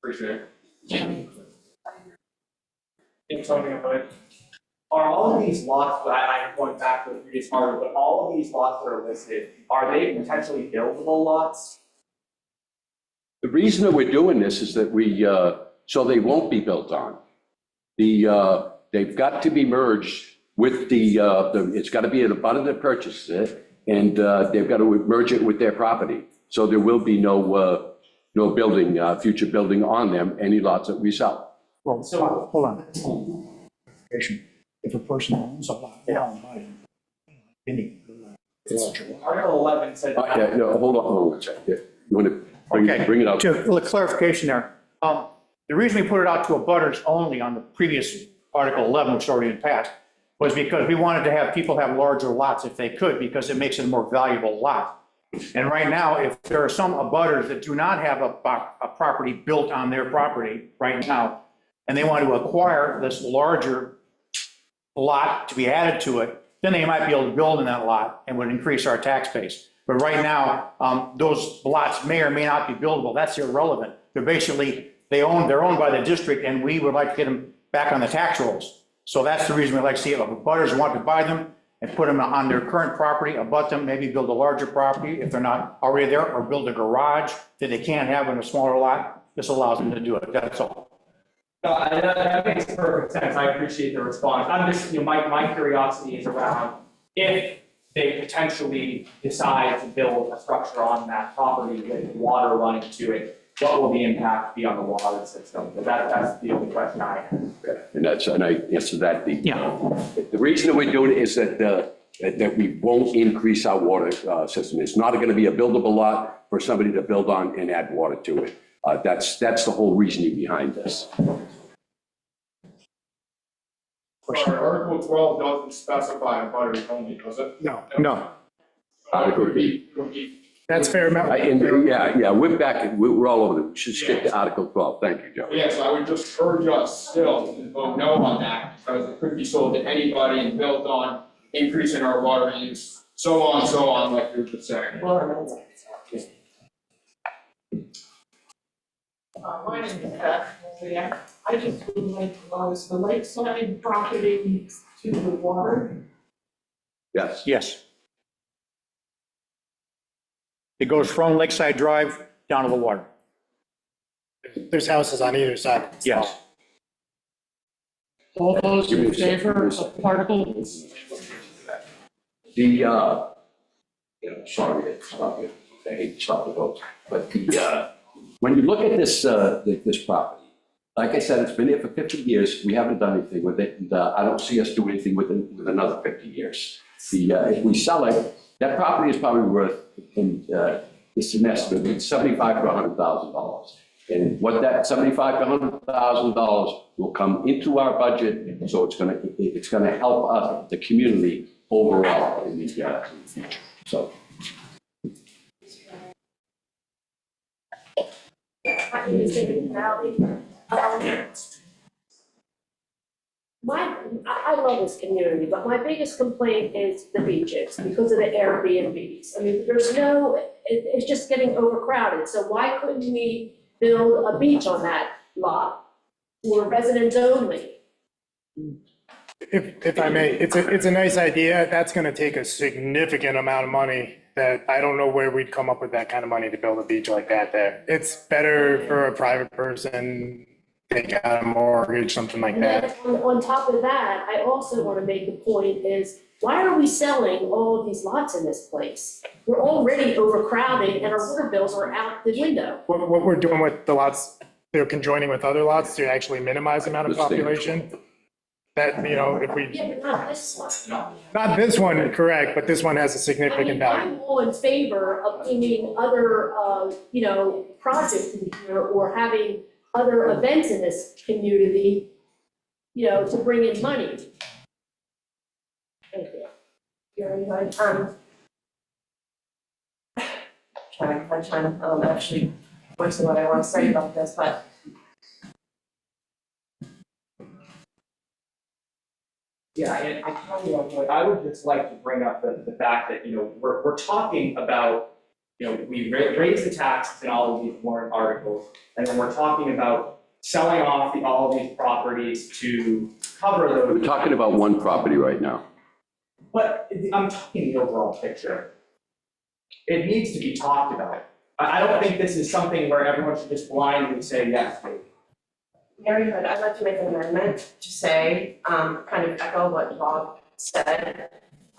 S14: Appreciate it.
S11: Antonio, but are all of these lots, I'm going back to the previous part, but all of these lots that are listed, are they potentially buildable lots?
S4: The reason that we're doing this is that so they won't be built on. They've got to be merged with it's got to be an abutter that purchases it, and they've got to merge it with their property. So there will be no building, future building on them, any lots that we sell.
S5: Well, so, hold on. If a person owns a lot,
S11: Article 11 said.
S4: Yeah, no, hold on one second. Yeah, you want to bring it up?
S5: To a little clarification there. The reason we put it out to abutters only on the previous Article 11, which already been passed, was because we wanted to have people have larger lots if they could, because it makes it a more valuable lot. And right now, if there are some abutters that do not have a property built on their property right now, and they want to acquire this larger lot to be added to it, then they might be able to build in that lot and would increase our tax base. But right now, those lots may or may not be buildable. That's irrelevant. They're basically, they're owned by the district, and we would like to get them back on the tax rolls. So that's the reason we like to see it. If abutters want to buy them and put them on their current property, abut them, maybe build a larger property if they're not already there, or build a garage that they can't have in a smaller lot. This allows them to do it. That's all.
S11: No, that makes perfect sense. I appreciate the response. I'm just, my curiosity is around if they potentially decide to build a structure on that property with water running to it, what will the impact be on the water system? But that's the only question I have.
S4: And I answer that. The reason that we're doing it is that we won't increase our water system. It's not going to be a buildable lot for somebody to build on and add water to it. That's the whole reasoning behind this.
S14: Sorry, Article 12 doesn't specify abutters only, does it?
S7: No.
S5: No.
S14: It would be.
S7: That's fair amount.
S4: Yeah, we're back, we're all over it. We should stick to Article 12. Thank you, Joe.
S14: Yes, I would just urge us still to vote no on that, because it could be sold to anybody and built on increasing our water use, so on, like you were just saying.
S9: My name is Beth. I just would like to know, is the lakeside property to the water?
S4: Yes.
S5: Yes. It goes from Lakeside Drive down to the water.
S7: There's houses on either side.
S5: Yes.
S2: All those in favor of Article?
S4: Sorry, I hate to stop the vote, but when you look at this property, like I said, it's been here for 50 years. We haven't done anything with it, and I don't see us doing anything with another 50 years. If we sell it, that property is probably worth, it's an estimate, it's $75,000 to $100,000. And what that $75,000 to $100,000 will come into our budget, so it's gonna help us, the community overall in the future. So.
S9: My name is David Valley. I love this community, but my biggest complaint is the beaches because of the Airbnbs. I mean, it's just getting overcrowded. So why couldn't we build a beach on that lot for residents only?
S7: If I may, it's a nice idea. That's going to take a significant amount of money that I don't know where we'd come up with that kind of money to build a beach like that there. It's better for a private person, take out a mortgage, something like
S9: And
S7: that.
S9: then on top of that, I also want to make a point is, why are we selling all of these lots in this place? We're already overcrowded and our water bills are out the window.
S7: What we're doing with the lots, they're conjoining with other lots to actually minimize the amount of population. That, if we,
S9: Yeah, but not this one.
S7: not this one, correct, but this one has a significant value.
S9: I'm all in favor of bringing other, projects in here or having other events in this community, to bring in money. Thank you.
S6: Very good. Trying to actually voice what I want to say about this, but
S8: Yeah, and I tell you what, I would just like to bring up the fact that, we're talking about, we raise the taxes in all of these warrant articles, and then we're talking about selling off all of these properties to cover those.
S4: We're talking about one property right now.
S8: But I'm talking the overall picture. It needs to be talked about. I don't think this is something where everyone should just blindly say yes.
S6: Very good. I'd like to make an amendment to say, kind of echo what Bob said.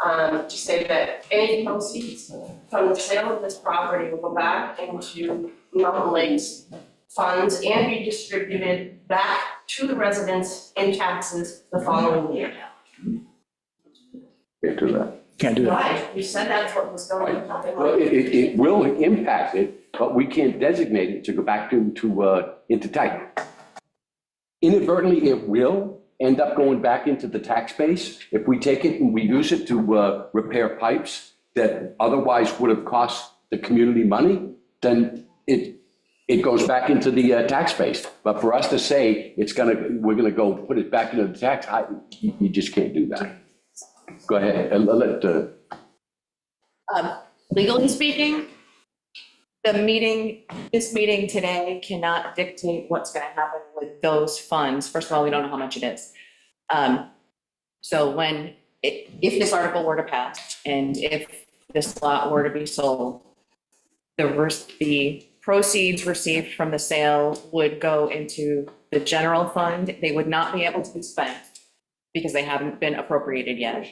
S6: To say that any proceeds from the sale of this property will go back into Mountain Lakes funds and be distributed back to the residents in taxes the following year.
S4: Can't do that.
S5: Can't do that.
S6: Right, you said that's what was going on.
S4: Well, it will impact it, but we can't designate it to go back into tax. Inadvertently, it will end up going back into the tax base. If we take it and we use it to repair pipes that otherwise would have cost the community money, then it goes back into the tax base. But for us to say we're gonna go put it back into the tax, you just can't do that. Go ahead, and
S13: Legally speaking, this meeting today cannot dictate what's gonna happen with those funds. First of all, we don't know how much it is. So if this article were to pass, and if this lot were to be sold, the proceeds received from the sale would go into the general fund. They would not be able to be spent because they haven't been appropriated yet.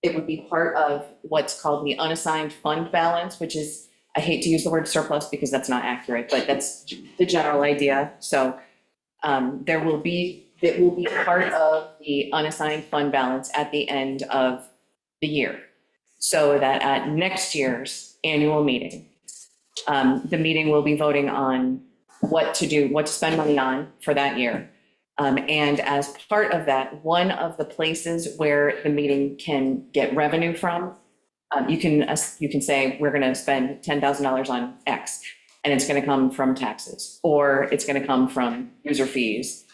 S13: It would be part of what's called the unassigned fund balance, which is, I hate to use the word surplus because that's not accurate, but that's the general idea. So it will be part of the unassigned fund balance at the end of the year. So that at next year's annual meeting, the meeting will be voting on what to spend money on for that year. And as part of that, one of the places where the meeting can get revenue from, you can say, we're gonna spend $10,000 on X, and it's gonna come from taxes, or it's gonna come from user fees.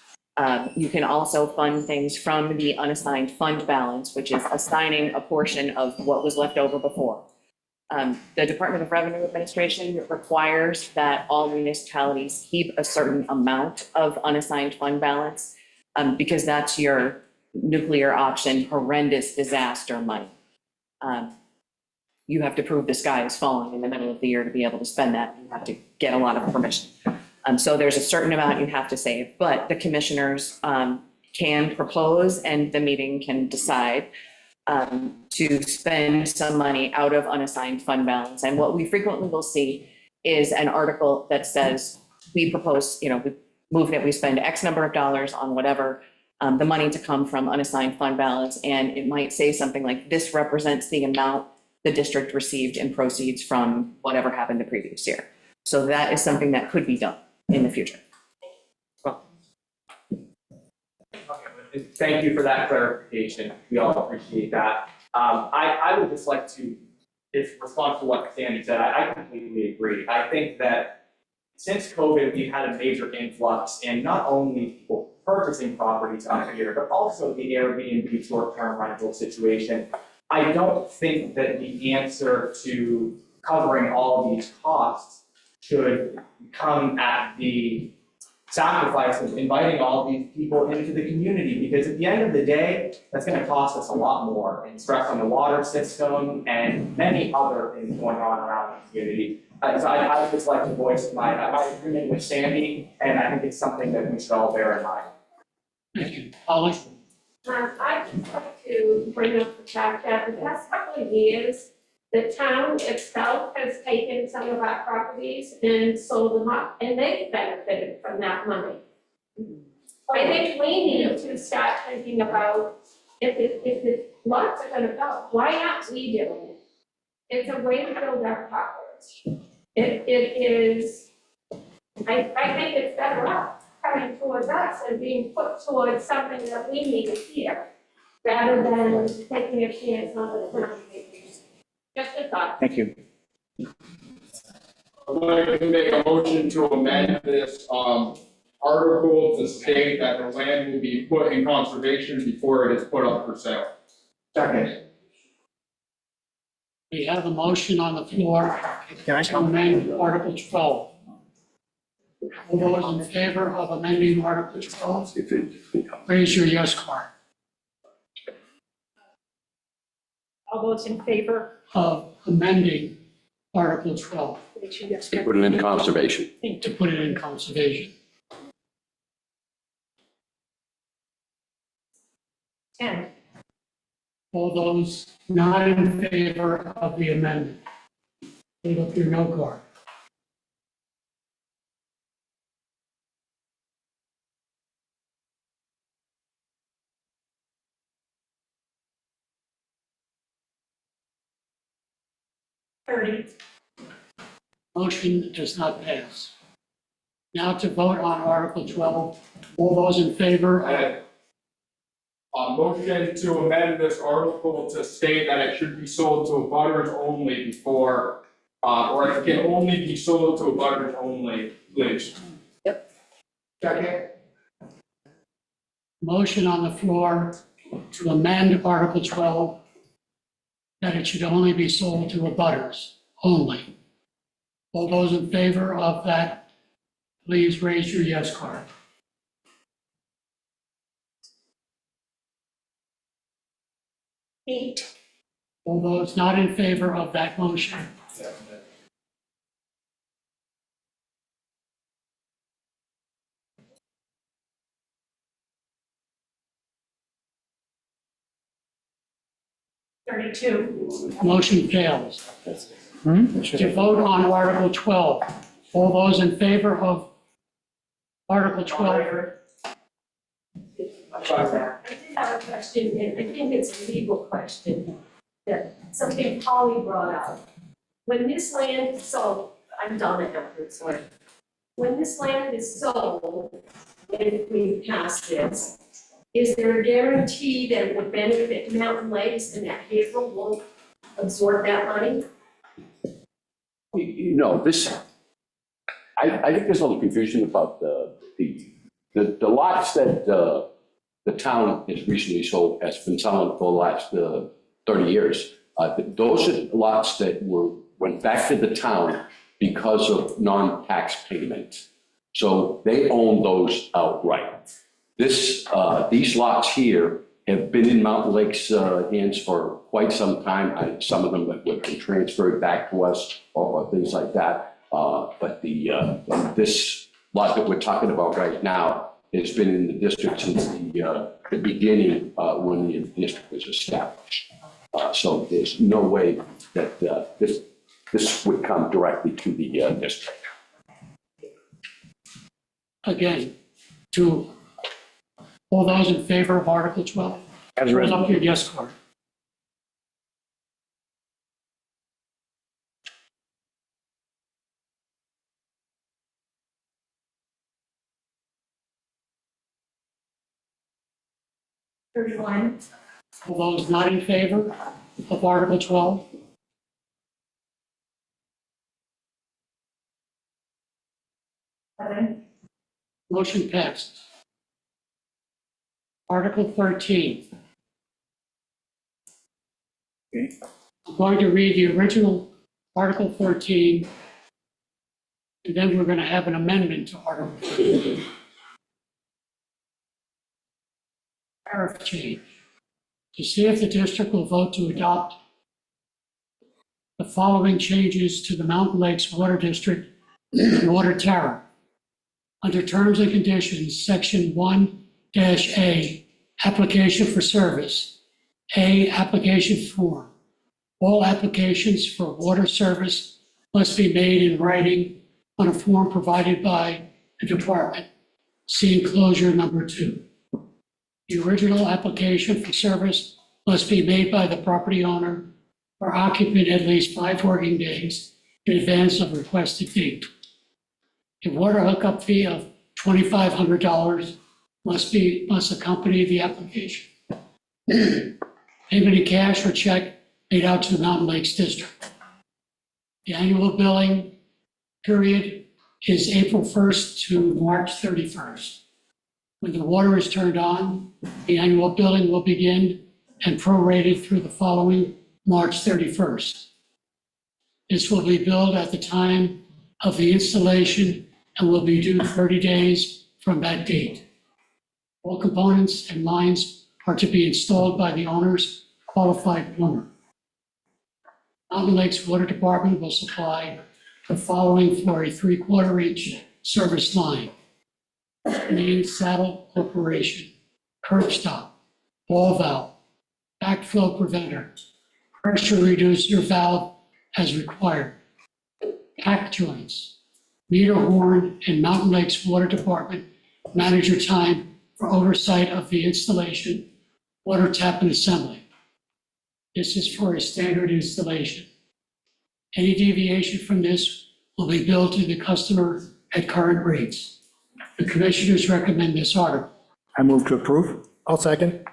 S13: You can also fund things from the unassigned fund balance, which is assigning a portion of what was left over before. The Department of Revenue Administration requires that all municipalities keep a certain amount of unassigned fund balance, because that's your nuclear option horrendous disaster money. You have to prove the sky is falling in the middle of the year to be able to spend that. You have to get a lot of permission. So there's a certain amount you have to save, but the commissioners can propose and the meeting can decide to spend some money out of unassigned fund balance. And what we frequently will see is an article that says, we propose, we move that we spend X number of dollars on whatever, the money to come from unassigned fund balance. And it might say something like, this represents the amount the district received in proceeds from whatever happened the previous year. So that is something that could be done in the future.
S8: Thank you for that clarification. We all appreciate that. I would just like to, in response to what Sandy said, I completely agree. I think that since COVID, we've had a major influx in not only people purchasing properties out here, but also the Airbnb short-term rental situation. I don't think that the answer to covering all these costs should come at the sacrifice of inviting all these people into the community, because at the end of the day, that's going to cost us a lot more and stress on the water system and many other things going on around the community. So I'd just like to voice my agreement with Sandy, and I think it's something that we should all bear in mind.
S2: Thank you. Holly?
S9: I'd just like to bring up the fact that the past couple of years, the town itself has taken some of our properties and sold them up, and they've benefited from that money. I think we need to start thinking about if lots are gonna go, why aren't we doing it? It's a way to build our pockets. It is, I think it's better off coming towards us and being put towards something that we need here, rather than taking a chance on the town. Just a thought.
S5: Thank you.
S14: I'd like to make a motion to amend this, article to state that the land will be put in conservation before it is put up for sale.
S1: Second.
S2: We have a motion on the floor
S7: Can I
S2: to amend Article 12. All those in favor of amending Article 12,
S4: If it becomes.
S2: raise your yes card.
S3: All those in favor?
S2: Of amending Article 12
S3: Raise your yes.
S4: Put it in conservation.
S2: to put it in conservation.
S3: 10.
S2: All those not in favor of the amendment, hold up your no card.
S3: 30.
S2: Motion does not pass. Now to vote on Article 12. All those in favor?
S14: Motion to amend this article to state that it should be sold to abutters only before, or it can only be sold to abutters only, please.
S1: Second.
S2: Motion on the floor to amend Article 12, that it should only be sold to abutters only. All those in favor of that, please raise your yes card.
S3: 8.
S2: All those not in favor of that motion, motion fails. To vote on Article 12, all those in favor of Article 12,
S3: I did have a question, and I think it's a legal question, that something Polly brought up. When this land is sold, I'm done after this land. When this land is sold, and we pass this, is there a guarantee that it will benefit Mountain Lakes and that Haverhill won't absorb that money?
S4: You know, this, I think there's a little confusion about the lots that the town has recently sold, has been selling for the last 30 years. Those are lots that went back to the town because of non-tax payment. So they own those outright. These lots here have been in Mountain Lake's hands for quite some time. Some of them have been transferred back to us or things like that. But this lot that we're talking about right now has been in the district since the beginning when the district was established. So there's no way that this would come directly to the district.
S2: again, to all those in favor of Article 12, hold up your yes card.
S3: Thirty-one.
S2: All those not in favor of Article 12, motion passes. Article 13. I'm going to read the original Article 13, and then we're going to have an amendment to Article 13. Tariff change. To see if the district will vote to adopt the following changes to the Mountain Lakes Water District water tariff. Under terms and conditions, Section 1-A, application for service. A, application form. All applications for water service must be made in writing on a form provided by the department. See enclosure number 2. The original application for service must be made by the property owner or occupant at least 5 working days in advance of requested date. A water hookup fee of $2,500 must accompany the application. Payment in cash or check made out to the Mountain Lakes District. The annual billing period is April 1st to March 31st. When the water is turned on, the annual billing will begin and prorated through the following March 31st. This will be billed at the time of the installation and will be due 30 days from that date. All components and lines are to be installed by the owner's qualified plumber. Mountain Lakes Water Department will supply the following for a 3/4 inch service line. Main saddle corporation, curb stop, ball valve, backflow preventer, pressure reducer valve as required, pack joints, meter horn, and Mountain Lakes Water Department manager time for oversight of the installation, water tap and assembly. This is for a standard installation. Any deviation from this will be billed to the customer at current rates. The commissioners recommend this article.
S5: I move to approve.
S7: I'll second.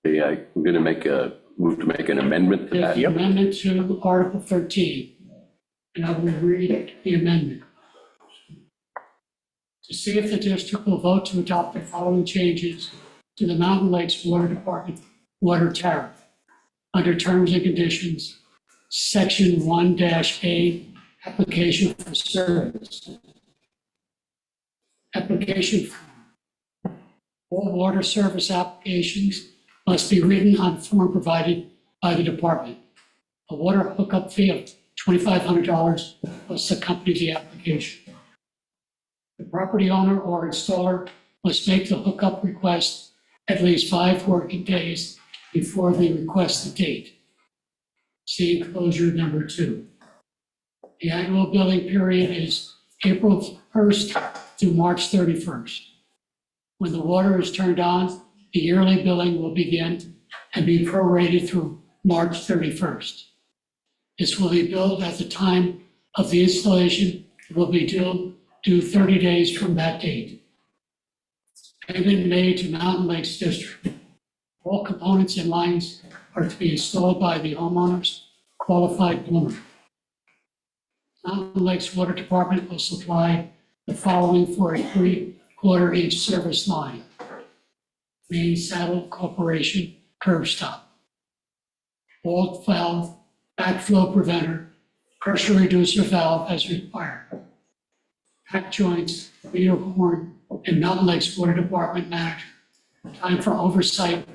S4: I'm going to move to make an amendment to that.
S2: There's an amendment to Article 13, and I will read the amendment. To see if the district will vote to adopt the following changes to the Mountain Lakes Water Department water tariff under terms and conditions, Section 1-A, application for service. Application form. All water service applications must be written on form provided by the department. A water hookup fee of $2,500 must accompany the application. The property owner or installer must make the hookup request at least 5 working days before the requested date. See enclosure number 2. The annual billing period is April 1st through March 31st. When the water is turned on, the yearly billing will begin and be prorated through March 31st. This will be billed at the time of the installation. It will be due 30 days from that date. Payment made to Mountain Lakes District. All components and lines are to be installed by the homeowner's qualified plumber. Mountain Lakes Water Department will supply the following for a 3/4 inch service line. Main Saddle Corporation curb stop. Ball valve, backflow preventer, pressure reducer valve as required. Pack joints, meter horn, and Mountain Lakes Water Department manager. Time for oversight,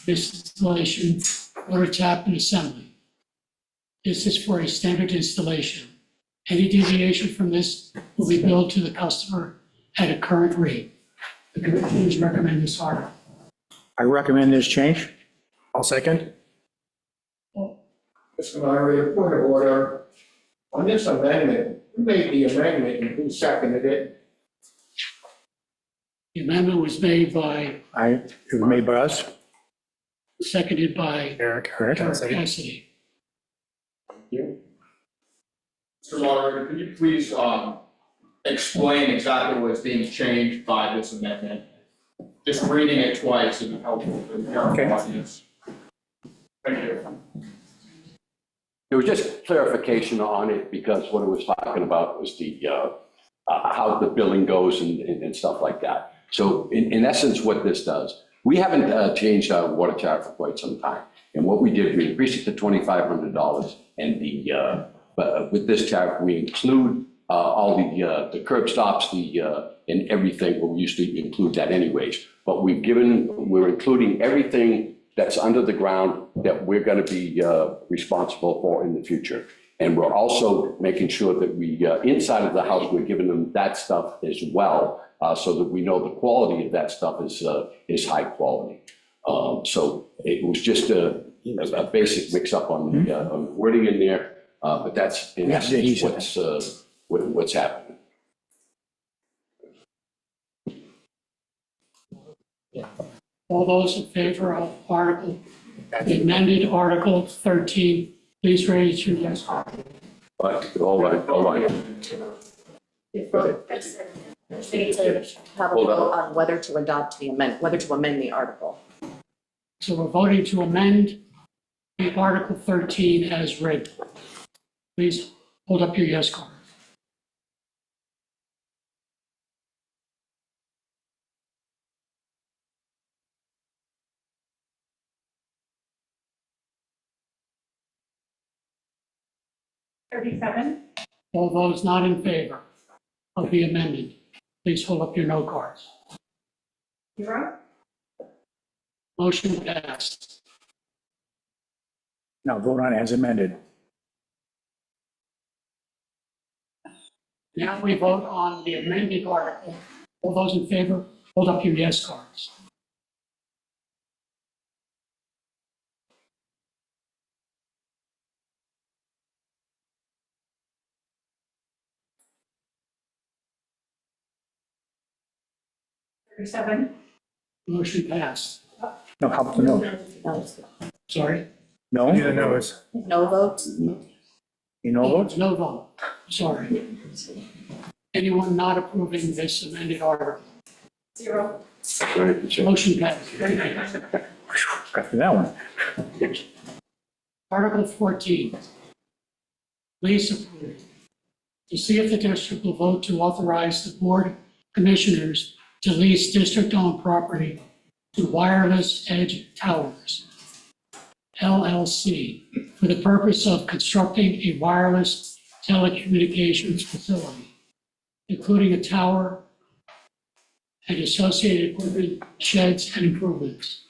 S2: installation, water tap and assembly. This is for a standard installation. Any deviation from this will be billed to the customer at a current rate. The commissioners recommend this article.
S5: I recommend this change.
S7: I'll second.
S1: Mr. Moderator, point of order. On this amendment, who made the amendment and who seconded it?
S2: The amendment was made by,
S5: It was made by us.
S2: seconded by
S7: Eric.
S2: Eric
S7: Cassidy.
S2: Cassidy.
S14: Mr. Moderator, could you please, explain exactly what's being changed by this amendment? Just reading it twice isn't helpful for the general audience. Thank you.
S4: There was just clarification on it because what it was talking about was the, how the billing goes and stuff like that. So in essence, what this does, we haven't changed our water tariff for quite some time. And what we did, we increased it to $2,500 and but with this tariff, we include all the curb stops, and everything, well, we used to include that anyways. But we're including everything that's under the ground that we're gonna be responsible for in the future. And we're also making sure that we, inside of the house, we're giving them that stuff as well, so that we know the quality of that stuff is high quality. So it was just a basic mix-up on the wording in there, but that's in essence what's happening.
S2: All those in favor of the amended Article 13, please raise your yes.
S4: But hold on.
S13: We need to have a
S4: Hold on.
S13: vote on whether to adopt the amendment, whether to amend the article.
S2: So we're voting to amend the Article 13 as read. Please hold up your yes card.
S3: 37.
S2: All those not in favor of the amendment, please hold up your no cards.
S3: 0.
S2: Motion passed.
S5: Now vote on as amended.
S2: Now we vote on the amended article. All those in favor, hold up your yes cards. Motion passed.
S5: No, how about the no?
S13: No.
S2: Sorry?
S5: No?
S7: Need a nose.
S13: No votes?
S5: You know votes?
S2: No vote. Sorry. Anyone not approving this amended article?
S3: 0.
S2: Motion passed.
S5: Got through that one.
S2: Article 14. Lease approval. To see if the district will vote to authorize the board of commissioners to lease district-owned property to Wireless Edge Towers, LLC, for the purpose of constructing a wireless telecommunications facility, including a tower and associated equipment, sheds, and improvements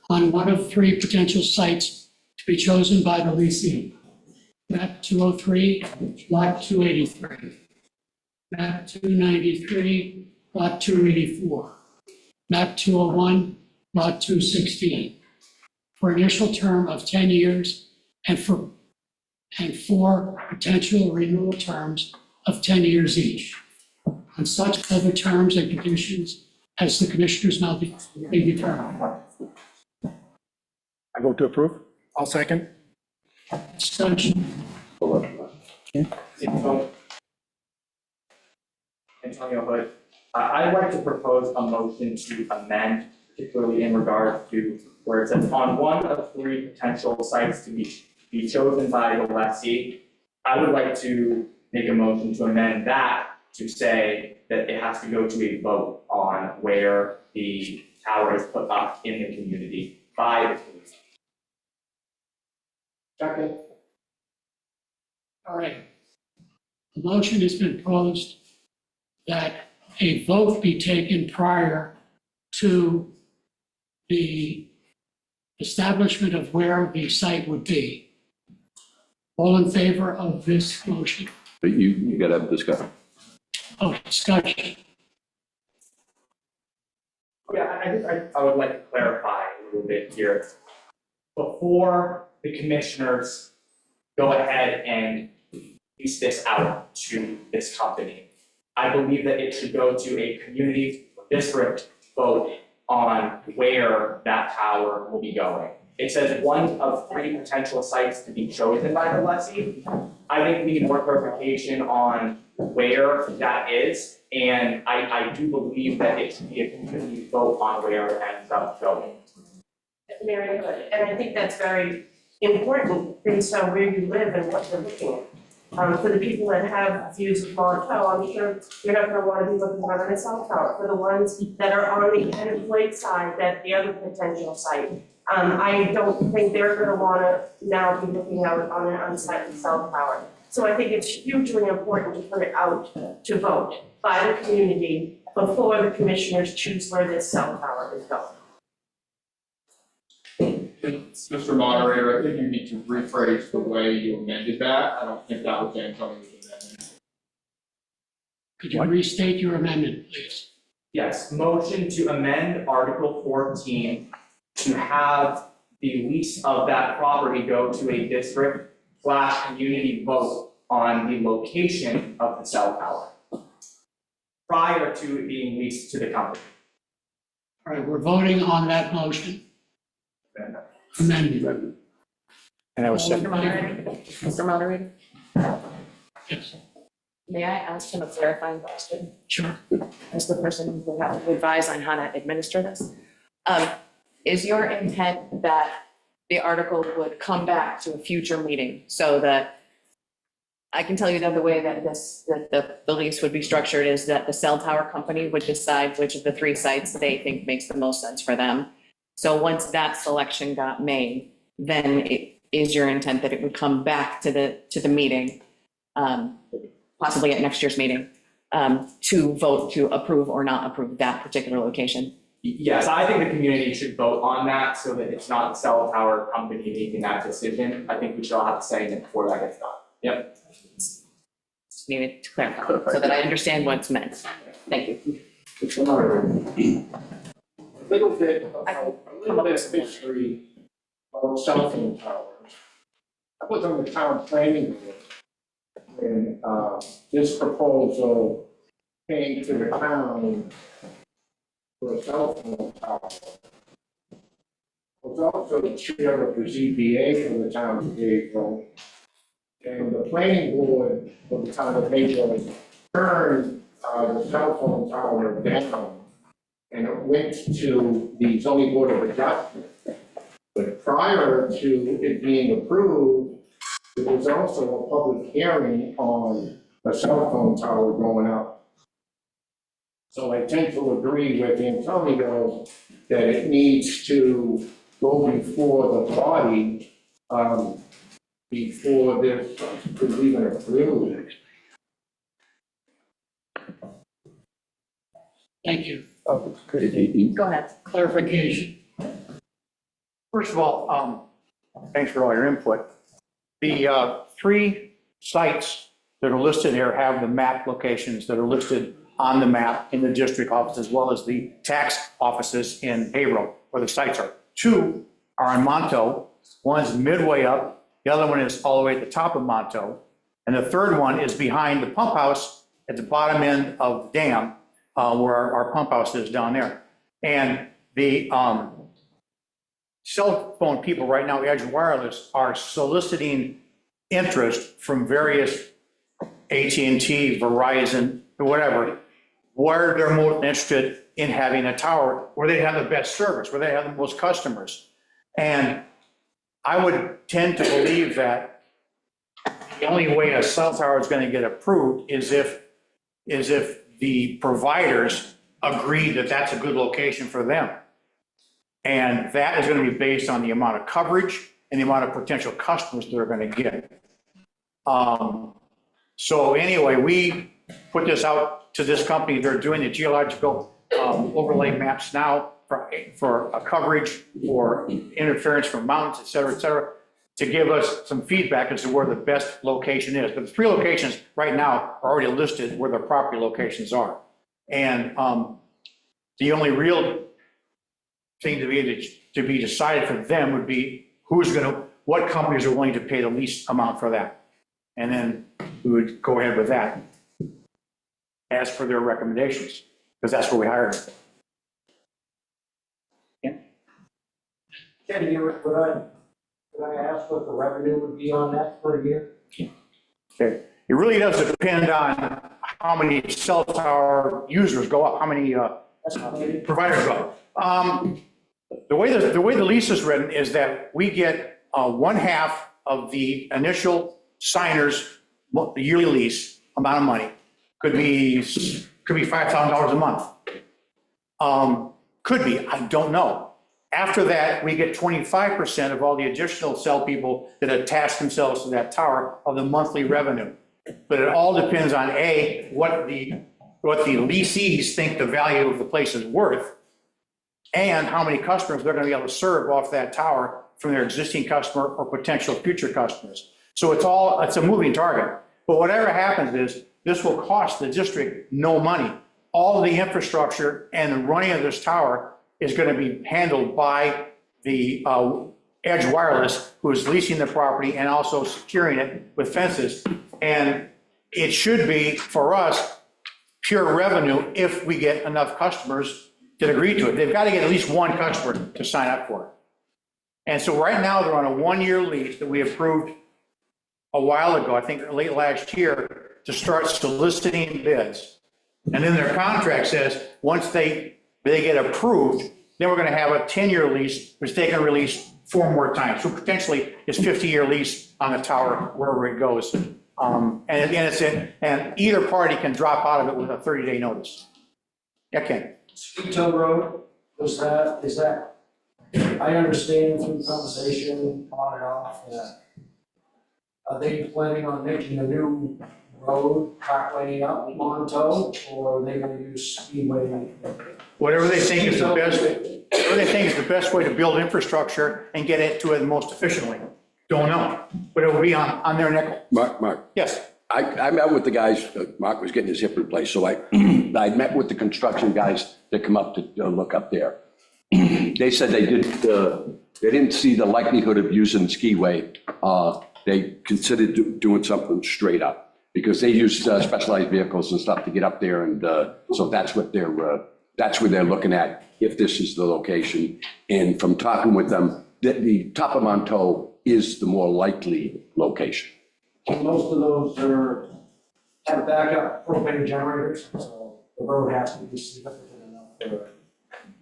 S2: on one of 3 potential sites to be chosen by the leasing. Map 203, lot 283. Map 293, lot 284. Map 201, lot 216. For initial term of 10 years and for 4 potential renewal terms of 10 years each, on such other terms and conditions as the commissioners now may determine.
S5: I vote to approve?
S7: I'll second.
S2: Discussion.
S8: Antonio Hood, I'd like to propose a motion to amend, particularly in regard to where it says on one of 3 potential sites to be chosen by the lessee. I would like to make a motion to amend that to say that it has to go to a vote on where the tower is put up in the community by the community.
S1: Second.
S2: All right. The motion has been proposed that a vote be taken prior to the establishment of where the site would be. All in favor of this motion?
S4: But you gotta have discussion.
S2: Oh, discussion.
S8: Yeah, I would like to clarify a little bit here. Before the commissioners go ahead and lease this out to this company, I believe that it should go to a community district vote on where that tower will be going. It says one of 3 potential sites to be chosen by the lessee. I think we need more clarification on where that is, and I do believe that it should be a community vote on where it ends up going.
S6: Very good, and I think that's very important based on where you live and what you're looking at. For the people that have views of Montel, I'm sure you're not gonna wanna be looking right on a cell tower. For the ones that are on the Enid Lake side, that the other potential site, I don't think they're gonna wanna now be looking out on an unsighted cell tower. So I think it's hugely important to put it out to vote by the community before the commissioners choose where this cell tower is going.
S14: Mr. Moderator, I think you need to rephrase the way you amended that. I don't think that was Antonio's amendment.
S2: Could you restate your amendment, please?
S8: Yes, motion to amend Article 14 to have the lease of that property go to a district/community vote on the location of the cell tower prior to it being leased to the company.
S2: All right, we're voting on that motion. Amendment.
S5: And I was second.
S13: Mr. Moderator,
S2: Yes,
S13: may I ask him a clarifying question
S2: sure.
S13: as the person who will advise on how to administer this? Is your intent that the article would come back to a future meeting so that I can tell you that the way that the lease would be structured is that the cell tower company would decide which of the 3 sites they think makes the most sense for them. So once that selection got made, then is your intent that it would come back to the meeting, possibly at next year's meeting, to vote to approve or not approve that particular location?
S8: Yes, I think the community should vote on that so that it's not the cell tower company making that decision. I think we should all have to say in it before that gets done. Yep.
S13: Just needed to clarify so that I understand what's meant. Thank you.
S1: A little bit of history of cell phone towers. I was on the town planning board when this proposal came to the town for a cell phone tower. I was also the chair of the ZBA for the town of April. And the planning board for the town of April turned the cell phone tower down. And it went to the zoning board of adjustment. But prior to it being approved, there was also a public hearing on a cell phone tower going up. So I tend to agree with Antonio that it needs to go before the body, before this is even approved.
S2: Thank you.
S13: Go ahead.
S2: Clarification.
S5: First of all, thanks for all your input. The 3 sites that are listed here have the map locations that are listed on the map in the district office, as well as the tax offices in Haverhill, where the sites are. 2 are in Monto. One is midway up. The other one is all the way at the top of Monto. And the third one is behind the pump house at the bottom end of the dam, where our pump house is down there. And the cell phone people right now, Edge Wireless, are soliciting interest from various AT&T, Verizon, or whatever, where they're most interested in having a tower where they have the best service, where they have the most customers. And I would tend to believe that the only way a cell tower is going to get approved is if the providers agree that that's a good location for them. And that is going to be based on the amount of coverage and the amount of potential customers they're going to get. So anyway, we put this out to this company. They're doing the geological overlay maps now for a coverage, for interference from mountains, et cetera, to give us some feedback as to where the best location is. But the 3 locations right now are already listed where their property locations are. And the only real thing to be decided for them would be what companies are willing to pay the least amount for that. And then we would go ahead with that as per their recommendations, because that's where we hired them.
S1: Kenny, could I ask what the revenue would be on that per year?
S5: Okay, it really does depend on how many cell tower users go up, how many providers go up. The way the lease is written is that we get 1/2 of the initial signer's yearly lease amount of money. Could be $5,000 a month. Could be, I don't know. After that, we get 25% of all the additional cell people that attach themselves to that tower of the monthly revenue. But it all depends on what the lessees think the value of the place is worth, and how many customers they're going to be able to serve off that tower from their existing customer or potential future customers. So it's a moving target. But whatever happens is, this will cost the district no money. All of the infrastructure and the running of this tower is going to be handled by the Edge Wireless, who is leasing the property and also securing it with fences. And it should be, for us, pure revenue if we get enough customers that agree to it. They've got to get at least one customer to sign up for it. And so right now, they're on a 1-year lease that we approved a while ago, I think late last year, to start soliciting bids. And then their contract says, once they get approved, then we're going to have a 10-year lease, which they can release 4 more times. So potentially, it's 50-year lease on the tower wherever it goes. And either party can drop out of it with a 30-day notice. Yeah, Ken?
S1: Skeeto Road, is that
S15: I understand through conversation on and off that are they planning on making a new road partway up Montauk, or are they gonna use Speedway?
S5: Whatever they think is the best, whatever they think is the best way to build infrastructure and get it to it most efficiently. Don't know, but it will be on their nickel.
S4: Mark,
S5: Yes.
S4: I met with the guys, Mark was getting his hip replaced, so I met with the construction guys that come up to look up there. They said they didn't see the likelihood of using skiway. They considered doing something straight up, because they use specialized vehicles and stuff to get up there, and so that's what that's where they're looking at, if this is the location. And from talking with them, the top of Montauk is the more likely location.
S15: Most of those have backup propane generators, so the road has to be significant enough for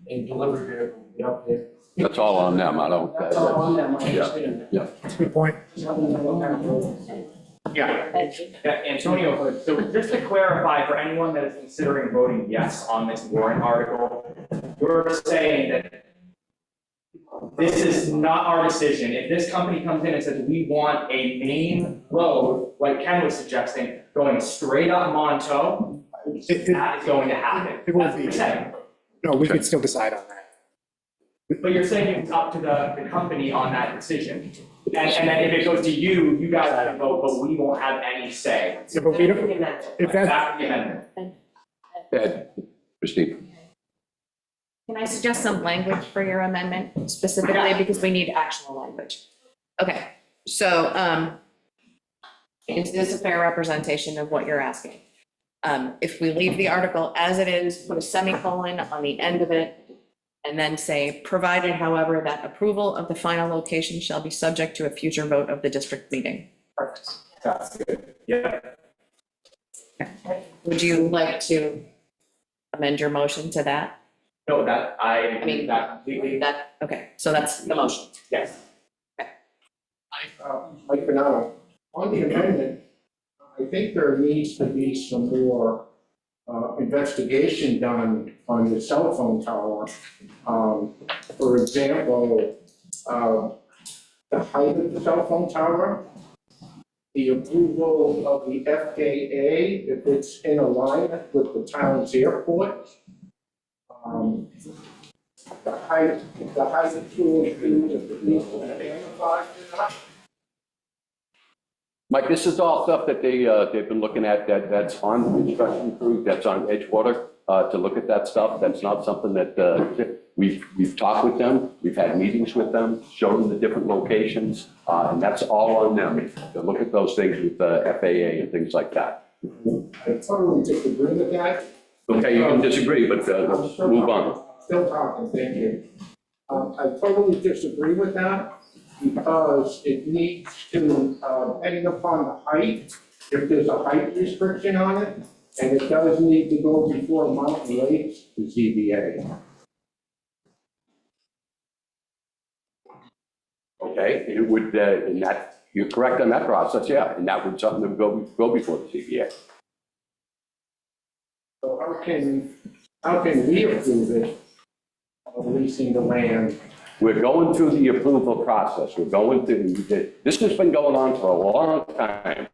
S15: a delivery vehicle to get up there.
S4: That's all on them, I don't.
S15: That's all on them, I
S4: Yeah,
S15: understand.
S4: yeah.
S7: That's a good point.
S8: Yeah, Antonio, so just to clarify for anyone that is considering voting yes on this warrant article, we're saying that this is not our decision. If this company comes in and says, we want a main road, like Ken was suggesting, going straight up Montauk, that is going to happen.
S7: It won't
S8: That's what
S7: be.
S8: you're saying.
S7: No, we could still decide on that.
S8: But you're saying it's up to the company on that decision. And then if it goes to you, you guys can vote, but we won't have any say.
S7: Yeah, but we don't, if that,
S8: That's the amendment.
S4: Ed, Christine.
S13: Can I suggest some language for your amendment specifically, because we need actual language? Okay, so, is this a fair representation of what you're asking? If we leave the article as it is, put a semicolon on the end of it, and then say, provided, however, that approval of the final location shall be subject to a future vote of the district meeting.
S8: Perfect. That's good. Yeah.
S13: Would you like to amend your motion to that?
S8: No, that, I agree with that completely.
S13: That, okay, so that's the motion.
S8: Yes.
S1: Mike Bernardo, on the amendment, I think there needs to be some more investigation done on the cell phone tower. For example, the height of the cell phone tower, the approval of the FAA, if it's in alignment with the town's airport. The height to include if it needs to be magnified or not.
S4: Mike, this is all stuff that they've been looking at, that's on the construction crew, that's on Edgewater, to look at that stuff. That's not something that, we've talked with them, we've had meetings with them, shown them the different locations, and that's all on them, to look at those things with the FAA and things like that.
S1: I totally disagree with that.
S4: Okay, you can disagree, but let's move on.
S1: Still talking, thank you. I totally disagree with that because it needs to, depending upon the height, if there's a height restriction on it, and it does need to go before Mountain Lakes, the ZBA.
S4: Okay, it would, and that, you're correct on that process, yeah, and that would something that would go before the CBA.
S1: So how can we approve it, of leasing the land?
S4: We're going through the approval process. We're going through, this has been going on for a long time.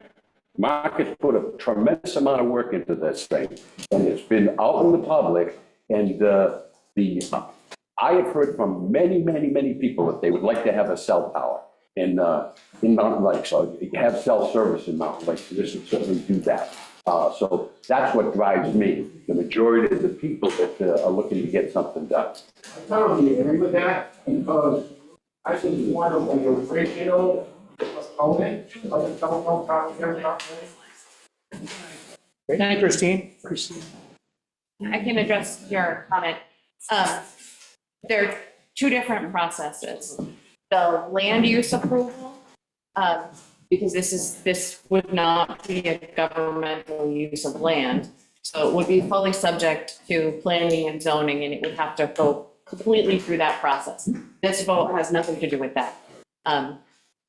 S4: Mark has put a tremendous amount of work into this thing, and it's been out in the public, and I have heard from many, many, many people that they would like to have a cell tower in Mountain Lakes, so have cell service in Mountain Lakes. This would certainly do that. So that's what drives me, the majority of the people that are looking to get something done.
S1: I totally agree with that because I was one of the original proponents of the telephone tower here in Mountain Lakes.
S7: thank you, Christine.
S13: I can address your comment. There are two different processes. The land use approval, because this would not be a governmental use of land. So it would be fully subject to planning and zoning, and it would have to go completely through that process. This vote has nothing to do with that.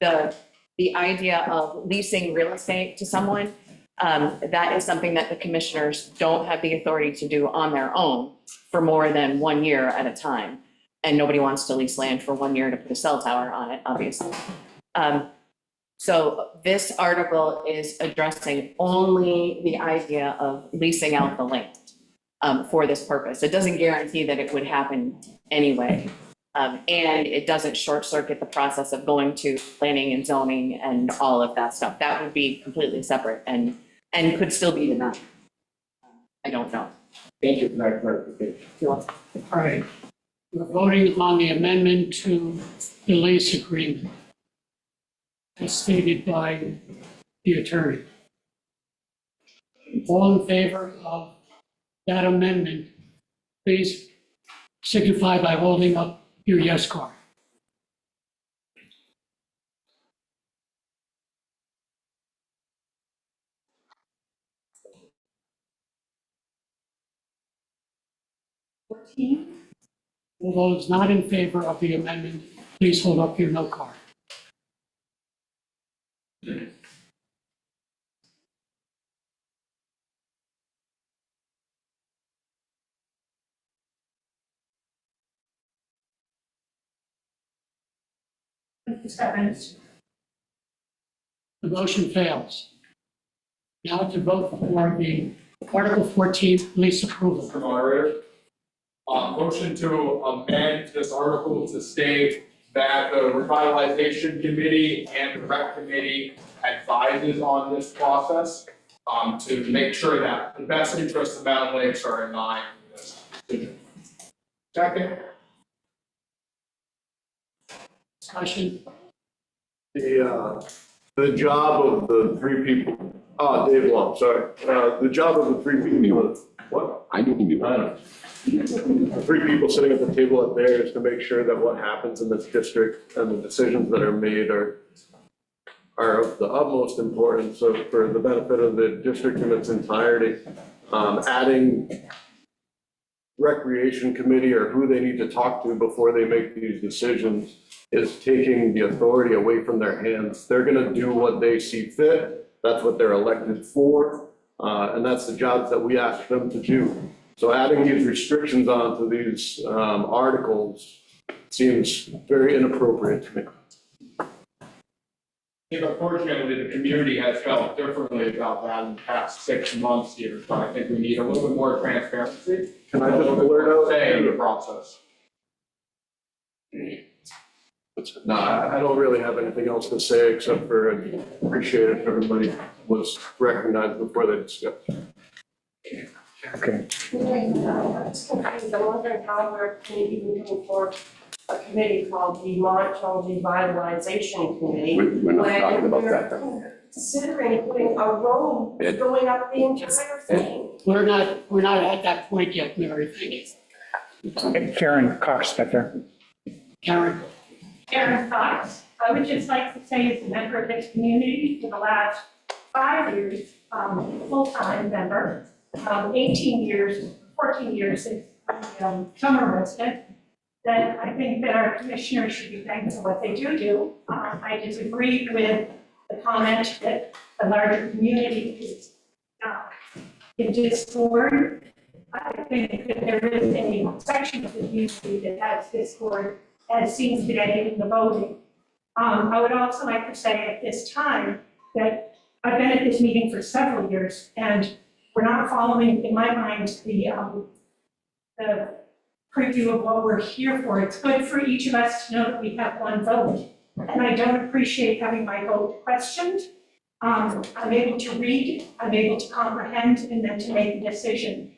S13: The idea of leasing real estate to someone, that is something that the commissioners don't have the authority to do on their own for more than 1 year at a time. And nobody wants to lease land for 1 year to put a cell tower on it, obviously. So this article is addressing only the idea of leasing out the land for this purpose. It doesn't guarantee that it would happen anyway. And it doesn't short circuit the process of going to planning and zoning and all of that stuff. That would be completely separate and could still be denied. I don't know.
S1: Thank you for that clarification.
S2: All right. We're voting on the amendment to the lease agreement as stated by the attorney. All in favor of that amendment, please signify by holding up your yes card. All those not in favor of the amendment, please hold up your no card. The motion fails. Now to vote for the Article 14 lease approval.
S14: Mr. Moderator, motion to amend this article to state that the revitalization committee and the rec committee advises on this process, to make sure that the best interests of Mountain Lakes are in mind with this decision. Second.
S2: Discussion.
S16: The job of the three people, Dave Long, sorry. The job of the three people, what?
S4: I didn't do
S16: I don't know. The three people sitting at the table up there is to make sure that what happens in this district and the decisions that are made are of the utmost importance. So for the benefit of the district in its entirety, adding recreation committee or who they need to talk to before they make these decisions is taking the authority away from their hands. They're gonna do what they see fit. That's what they're elected for. And that's the jobs that we ask them to do. So adding these restrictions onto these articles seems very inappropriate to me.
S14: Yeah, but fortunately, the community has felt differently about that in the past 6 months here, so I think we need a little bit more transparency.
S16: Can I just blurt out?
S14: Say in the process.
S16: No, I don't really have anything else to say except for I appreciate if everybody was recognized before they discussed.
S11: Okay.
S6: I'm wondering how we're maybe looking for a committee called the Montrose Revitalization Committee.
S4: We're not talking about that.
S6: When considering putting a road going up the entire thing.
S2: We're not at that point yet, Mary, thank you.
S5: Karen Cox, back there.
S2: Karen?
S17: Karen Fox. I would just like to say as a member of this community for the last 5 years, full-time member, 18 years, 14 years as a summer resident, that I think that our commissioners should be thankful for what they do. I disagree with the comment that the larger community is in discord. I think that there is a section of the community that has discord, as seen today in the voting. I would also like to say at this time that I've been at this meeting for several years, and we're not following, in my mind, the preview of what we're here for. It's good for each of us to know that we have one vote, and I don't appreciate having my vote questioned. I'm able to read, I'm able to comprehend, and then to make a decision.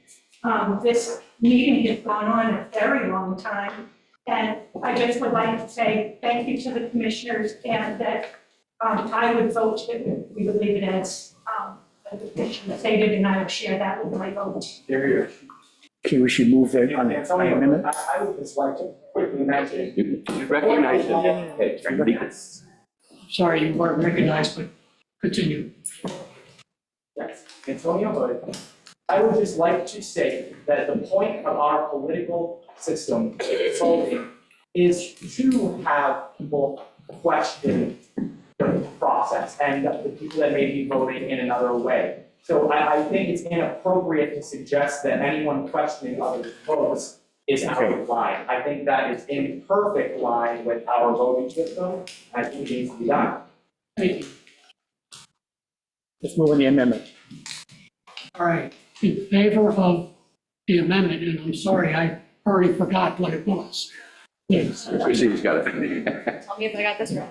S17: This meeting has gone on a very long time, and I just would like to say thank you to the commissioners, and that I would vote that we would leave it as the commission stated, and I would share that with my vote.
S5: There you go. Okay, we should move that on the amendment.
S11: I would just like to quickly mention.
S4: You recognize it.
S2: Sorry, you weren't recognized, but continue.
S11: Yes, Antonio Hood. I would just like to say that the point of our political system voting is to have people question the process and the people that may be voting in another way. So I think it's inappropriate to suggest that anyone questioning others' votes
S8: is out of line. I think that is in perfect line with our voting system, and I think it needs to be done.
S2: Thank you.
S5: Let's move on the amendment.
S2: All right, in favor of the amendment, and I'm sorry, I already forgot what it was. Yes.
S4: Chrissy's got it.
S13: Tell me if I got this right.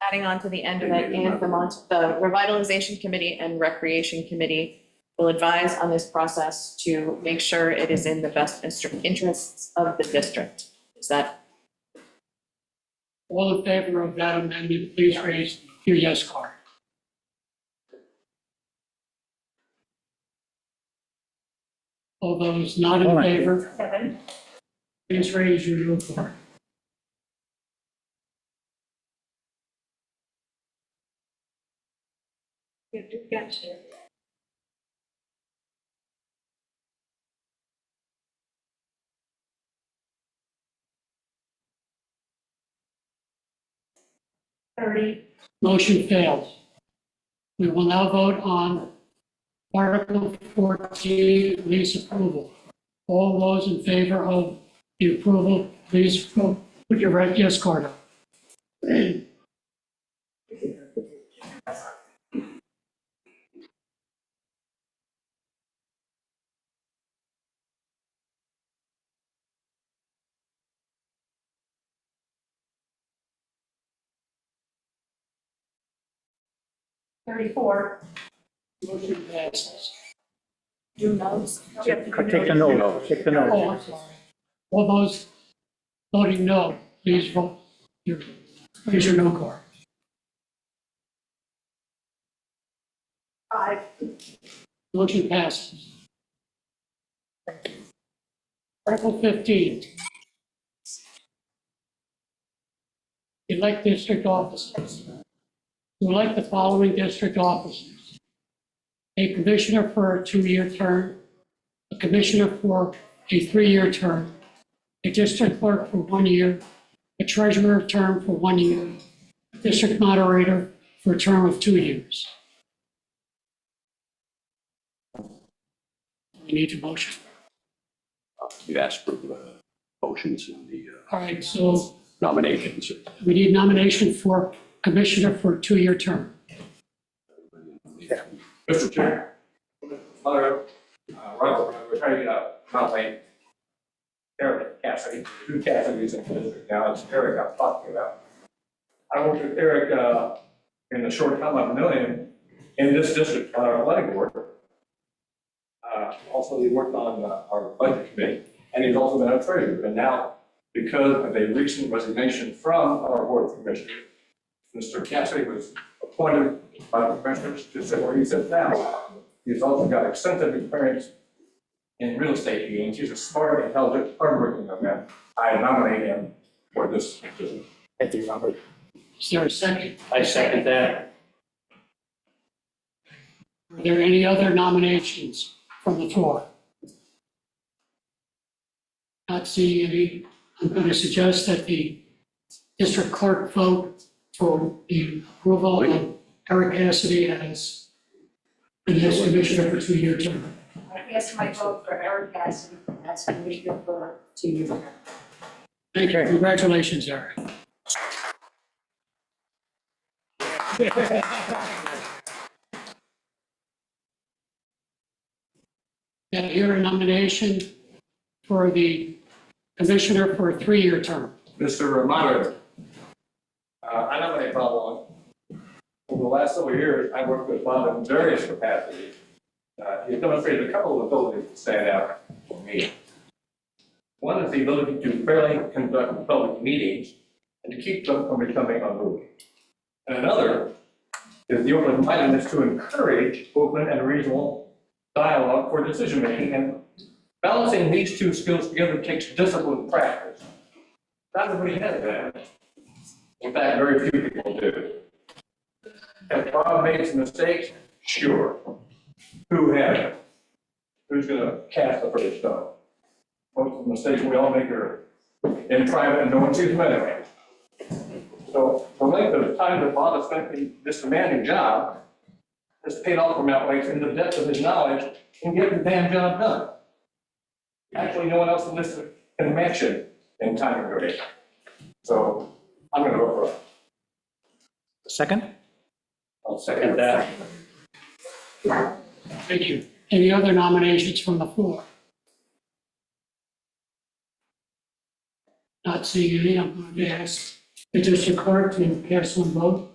S13: Adding on to the end of it, and the revitalization committee and recreation committee will advise on this process to make sure it is in the best interests of the district. Is that?
S2: All in favor of that amendment, please raise your yes card. All those not in favor,
S17: 7.
S2: please raise your no card.
S3: You do get to.
S2: Motion fails. We will now vote on Article 14, lease approval. All those in favor of the approval, please put your red yes card up. Motion passes.
S13: Do notes.
S5: Take the note, take the
S2: Oh,
S5: note.
S2: I'm sorry. All those voting no, please vote raise your no card.
S3: 5.
S2: Motion passes. Article 15. Elect district officers. To elect the following district officers: a commissioner for a 2-year term, a commissioner for a 3-year term, a district clerk for 1 year, a treasurer term for 1 year, a district moderator for a term of 2 years. We need a motion.
S4: You asked for motions in the
S2: All right, so
S4: nominations.
S2: we need nomination for commissioner for a 2-year term.
S18: Mr. Chair, Mother, Robert, we're trying to nominate Eric Cassidy, two Cassidys in the district now, it's Eric I'm talking about. I worked with Eric in the short time I've known him in this district on our planning board. Also, he worked on our budget committee, and he's also been a treasurer. And now, because of a recent resignation from our board of commissioners, Mr. Cassidy was appointed by the commissioners to sit where he sits now. He's also got extensive experience in real estate meetings. He's a smart, intelligent, hardworking young man. I nominate him for this position.
S5: Thank you, Robert.
S2: Is there a second?
S8: I second that.
S2: Are there any other nominations from the floor? Not seeing any. I'm going to suggest that the district clerk vote for the approval of Eric Cassidy as the next commissioner for 2-year term.
S3: I guess my vote for Eric Cassidy as commissioner for 2 years.
S2: Thank you. Congratulations, Eric. And here a nomination for the commissioner for a 3-year term.
S18: Mr. Moderator, I nominate Bob Long. Over the last several years, I worked with Bob in various capacities. He's demonstrated a couple of abilities to stand out for me. One is the ability to fairly conduct public meetings and to keep them from becoming unruly. And another is the open-mindedness to encourage open and reasonable dialogue for decision-making. And balancing these two skills together takes disciplined practice. Not everybody has that. In fact, very few people do. Has Bob made some mistakes? Sure. Who hasn't? Who's going to cast the first stone? Most of the mistakes we all make are in private and no one sees them anyway. So the length of time that Bob has spent in this demanding job has paid off from outlays in the depth of his knowledge in getting the damn job done. Actually, no one else listed can match it in time period. So I'm gonna go for it.
S5: Second?
S18: I'll second that.
S2: Thank you. Any other nominations from the floor? Not seeing any, I'm going to ask the district clerk to cast one vote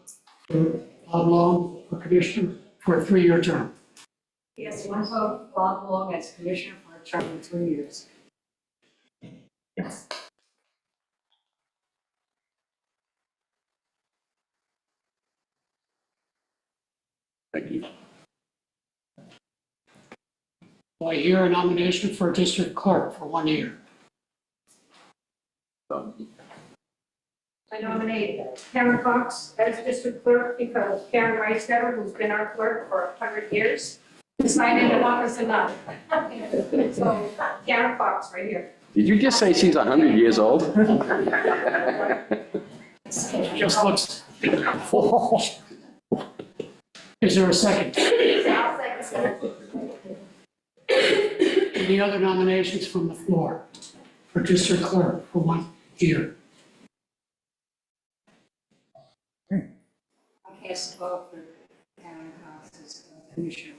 S2: for Bob Long for commissioner for a 3-year term.
S3: Yes, one vote, Bob Long as commissioner for a term of 3 years.
S4: Thank you.
S2: Do I hear a nomination for district clerk for 1 year?
S17: I nominate Karen Fox as district clerk because Karen Reistetter, who's been our clerk for 100 years, decided enough is enough. So Karen Fox right here.
S4: Did you just say she's 100 years old?
S2: Just looks. Is there a second? Any other nominations from the floor for district clerk for 1 year?
S3: I cast a vote for Karen Cox as commissioner.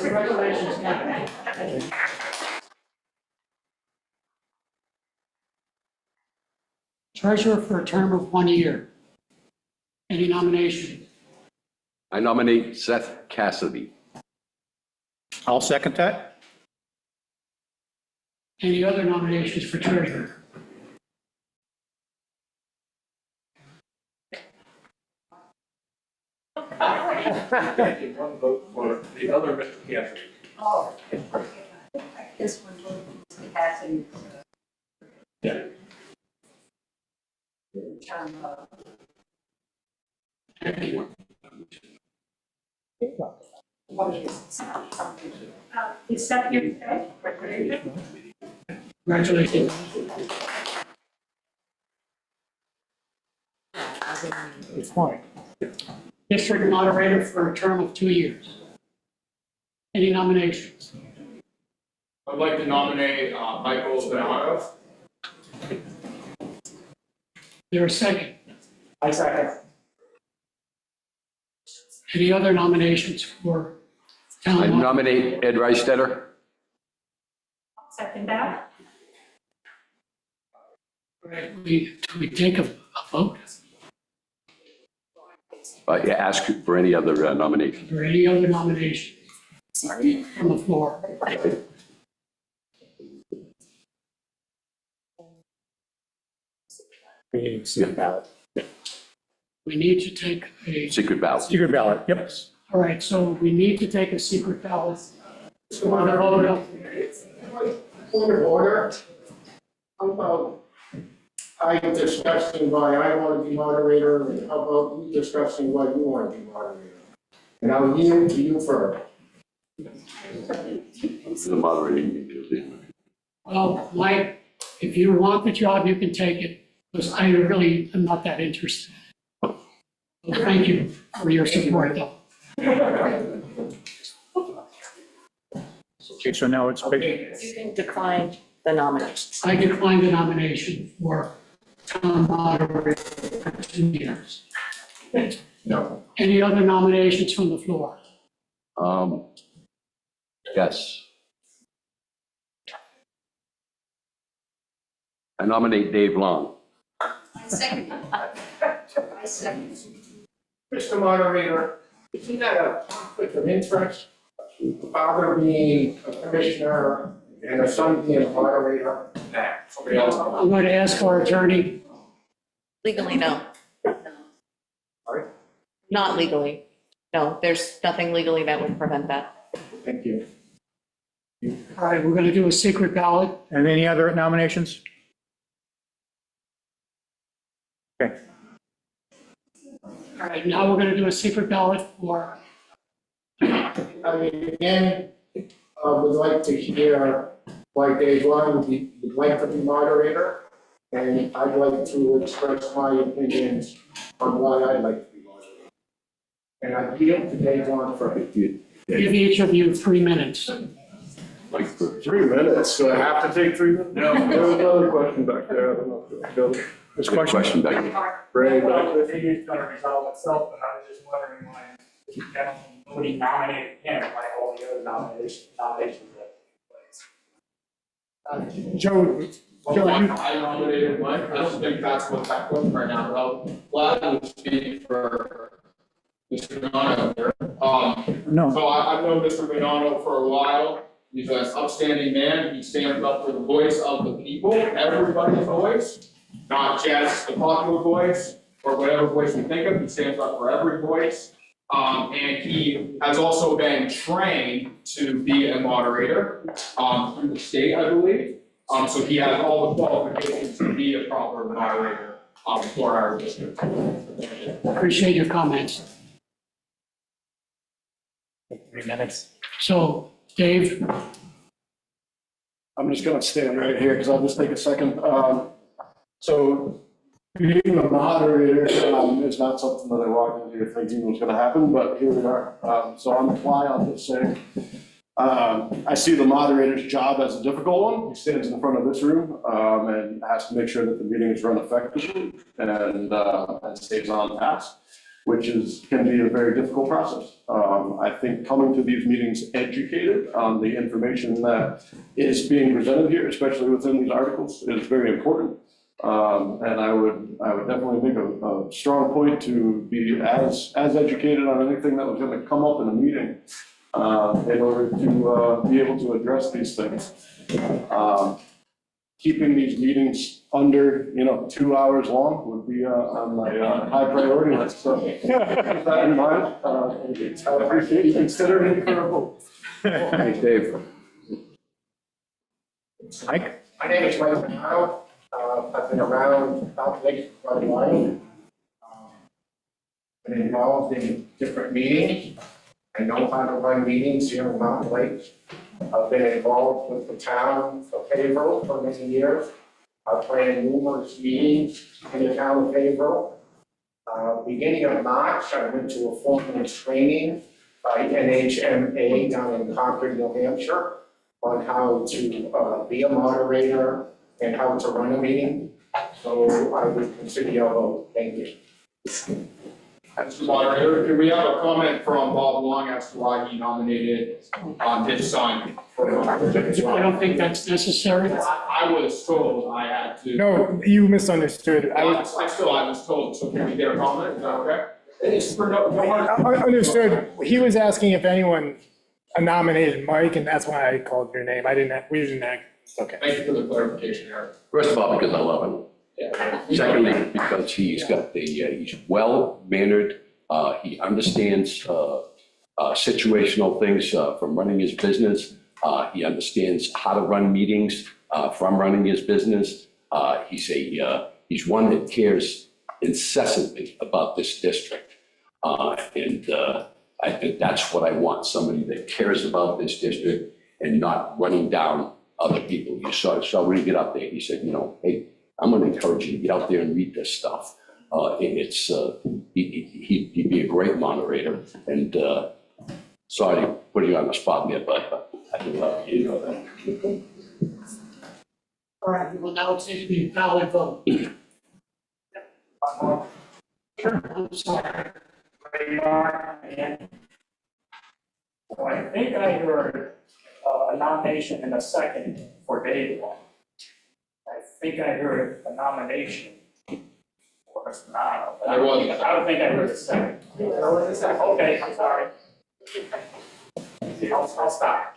S2: Congratulations, Karen. Treasurer for a term of 1 year. Any nomination?
S4: I nominate Seth Cassidy.
S5: I'll second that.
S2: Any other nominations for treasurer?
S18: One vote for the other Mr. Cassidy.
S3: Oh. This one vote for Cassidy.
S18: Yeah.
S3: Term of.
S17: Is that your
S2: Congratulations.
S5: It's fine.
S2: District moderator for a term of 2 years. Any nominations?
S14: I'd like to nominate Michael Donato.
S2: There a second?
S11: I second.
S2: Any other nominations for
S4: I
S2: town? moderator?
S4: nominate Ed Reistetter.
S17: second that?
S2: Do we take a vote?
S4: Yeah, ask for any other nomination.
S2: Or any other nomination from the floor?
S5: We need to see a ballot.
S2: We need to take a,
S4: Secret ballot.
S5: Secret ballot, yep.
S2: all right, so we need to take a secret ballot. So on the vote up.
S1: Point of order. How about I discussing why I want to be moderator, and how about you discussing why you want to be moderator? And I'll yield to you first.
S4: The moderator.
S2: Well, Mike, if you want the job, you can take it, because I really am not that interested. So thank you for your support, though.
S5: Okay, so now it's,
S13: You can decline the nomination.
S2: I decline the nomination for town moderator for 2 years.
S1: No.
S2: Any other nominations from the floor?
S4: Yes. I nominate Dave Long.
S3: I second. I second.
S1: Mr. Moderator, if you got a conflict of interest, father being a commissioner and a son being a moderator, somebody else.
S2: I'm going to ask our attorney.
S13: Legally, no.
S1: Sorry?
S13: Not legally. No, there's nothing legally that would prevent that.
S1: Thank you.
S2: All right, we're going to do a secret ballot.
S5: and any other nominations? Okay,
S2: All right, now we're going to do a secret ballot for,
S1: I mean, again, would like to hear why Dave Long would like to be moderator, and I'd like to express my opinions on why I'd like to be moderator. And I yield to Dave on for
S2: Give each of you 3 minutes.
S16: Like for 3 minutes, do I have to take 3 minutes? No. There was another question back there, I don't know if it was
S4: There's a question back there.
S16: Ray, back
S11: Well,
S16: there.
S11: maybe it's gonna resolve itself, but I was just wondering why this gentleman, nobody nominated him, like all the other nominations that took place.
S7: Joe,
S14: I nominated Mike, I don't think that's what's happening right now, but I'll gladly speak for Mr. Bonanno here.
S5: No.
S14: So I've known Mr. Bonanno for a while, he's an upstanding man, he stands up for the voice of the people, everybody's voice, not just the popular voice, or whatever voice we think of, he stands up for every voice. And he has also been trained to be a moderator, through the state, I believe. So he has all the qualifications to be a proper moderator, for our district.
S2: Appreciate your comments.
S11: 3 minutes.
S2: So, Dave,
S16: I'm just gonna stand right here, because I'll just take a second. So being a moderator is not something that I walked into here thinking was gonna happen, but here we are. So on the fly, I'll just say, I see the moderator's job as a difficult one. He stands in front of this room and has to make sure that the meeting is run effectively and stays on task, which can be a very difficult process. I think coming to these meetings educated on the information that is being presented here, especially within these articles, is very important. And I would definitely make a strong point to be as educated on anything that was gonna come up in a meeting in order to be able to address these things. Keeping these meetings under, 2 hours long would be on my high priority list, so keep that in mind. I appreciate you considering it for a vote.
S4: Thanks, Dave.
S5: Mike?
S1: My name is Mike Bonanno. I've been around South Lake for quite a while. Been involved in different meetings. I know how to run meetings here in Mountain Lake. I've been involved with the town of Haverhill for many years. I've planned numerous meetings in the town of Haverhill. Beginning of March, I went to a formal training by NHMA down in Concord, New Hampshire, on how to be a moderator and how to run a meeting. So I would consider your vote. Thank you.
S14: Mr. Moderator, can we have a comment from Bob Long as to why he nominated his son for the moderator?
S2: I don't think that's necessary.
S14: I was told I had to.
S7: no, you misunderstood.
S14: I was told, so can we get a comment, is that okay? It's for
S7: Understood. He was asking if anyone nominated Mike, and that's why I called your name. We didn't act, okay.
S14: Thank you for the clarification, Eric.
S4: First of all, because I love him. Secondly, because he's got he's well-mannered, he understands situational things from running his business. He understands how to run meetings from running his business. He's one that cares incessantly about this district. And I think that's what I want, somebody that cares about this district and not running down other people. You saw when he get up there, he said, hey, I'm gonna encourage you to get out there and read this stuff. He'd be a great moderator, and sorry to put you on the spot there, but I do love you, that.
S2: All right, we will now take the ballot vote. Sure, I'm sorry.
S11: So I think I heard a nomination and a second for Dave. I think I heard a nomination for Mr. Bonanno, but I don't think I heard a second. Okay, I'm sorry. I'll stop.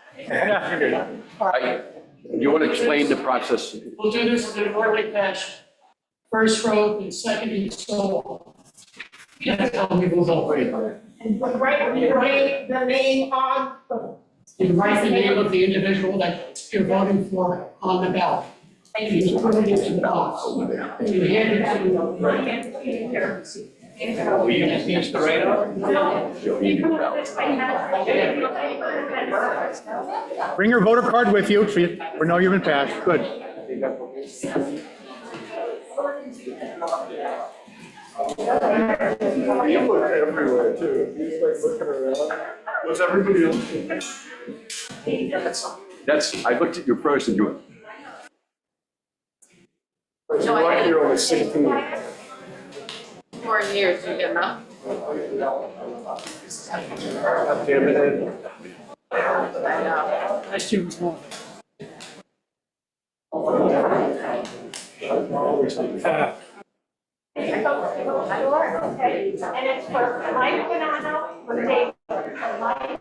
S4: You want to explain the process?
S2: We'll do this in an orderly fashion. First row and second and so on. That's how we will vote.
S6: And write the name on the.
S2: You write the name of the individual that you're voting for on the ballot. And you put it into the box. And you hand it to them.
S5: Bring your voter card with you, so we know you've been passed. Good.
S16: You look everywhere too. You just like looking around. What's everybody else?
S4: That's, I looked at you first and you went,
S16: You're lucky you're only 16.
S3: 4 years, you get enough.
S16: God damn it, Ed.
S2: Last year was more.
S17: Okay, and it's for Mike Bonanno, for Dave, for Mike.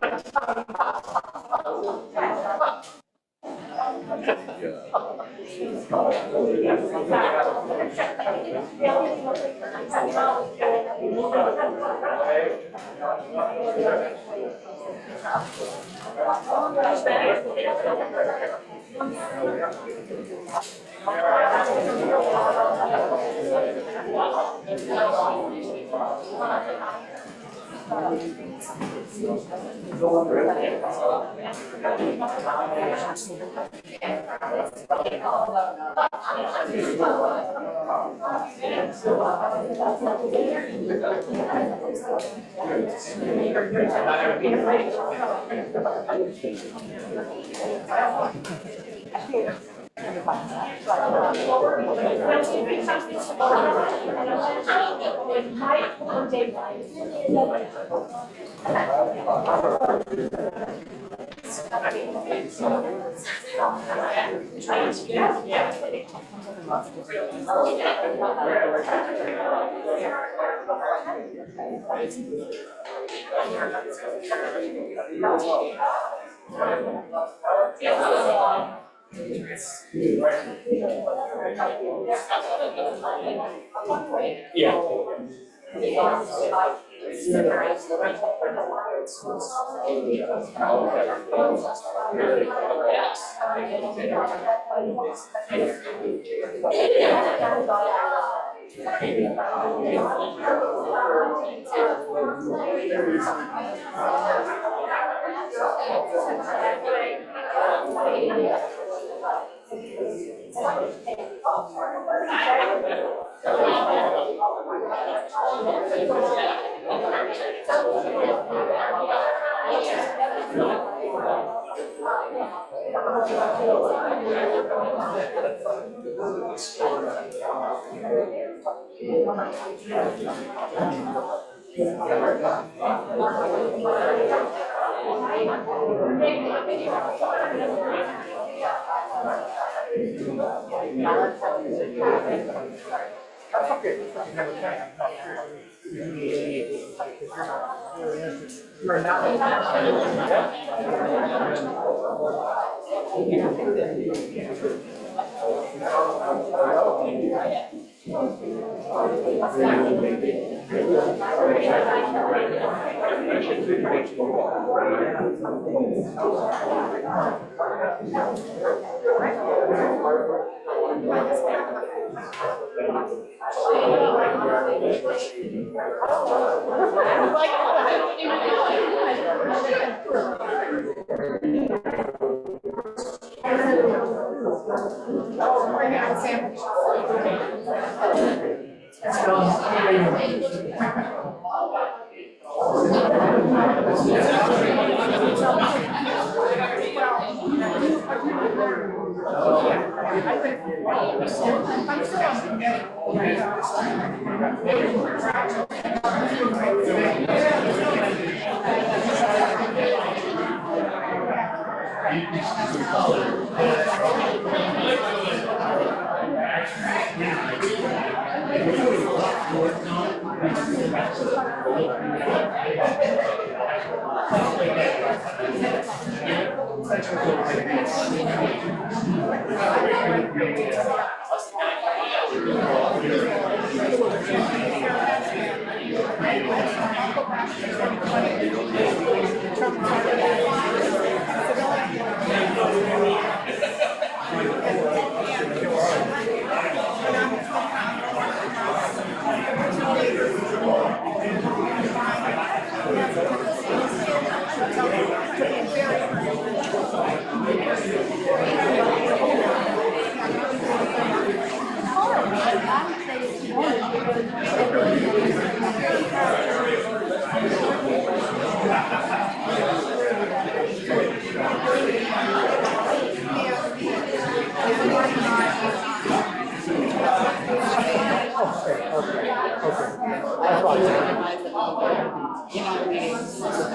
S3: Thank you.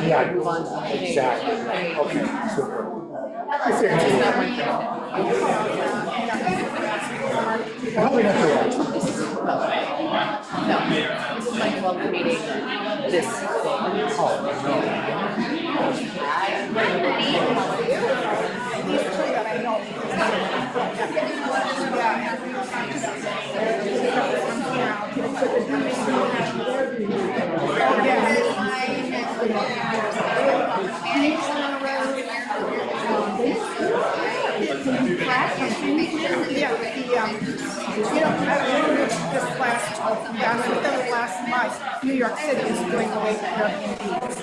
S7: Yeah, exactly. Okay, super. I figured you would. Probably not the right.
S13: No, this is like welcome meeting, this.
S19: Last month, New York City is doing away with Airbnbs.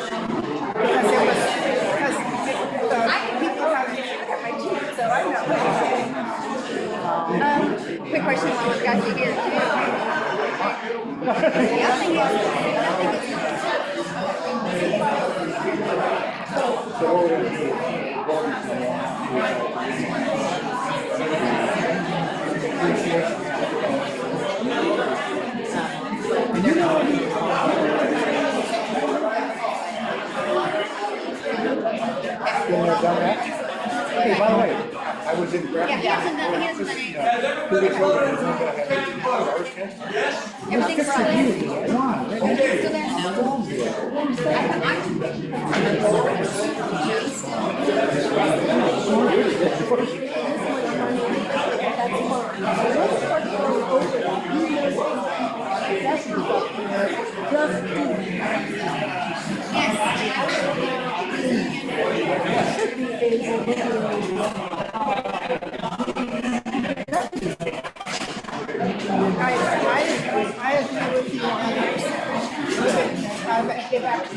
S19: Because it was, because the people have hygiene, so I know. Quick question while we've got you here
S7: Hey, by the way, I was in.
S19: Yeah, he hasn't done any. Everything's right.
S7: Come on.
S19: I agree with you 100%. I'll get back to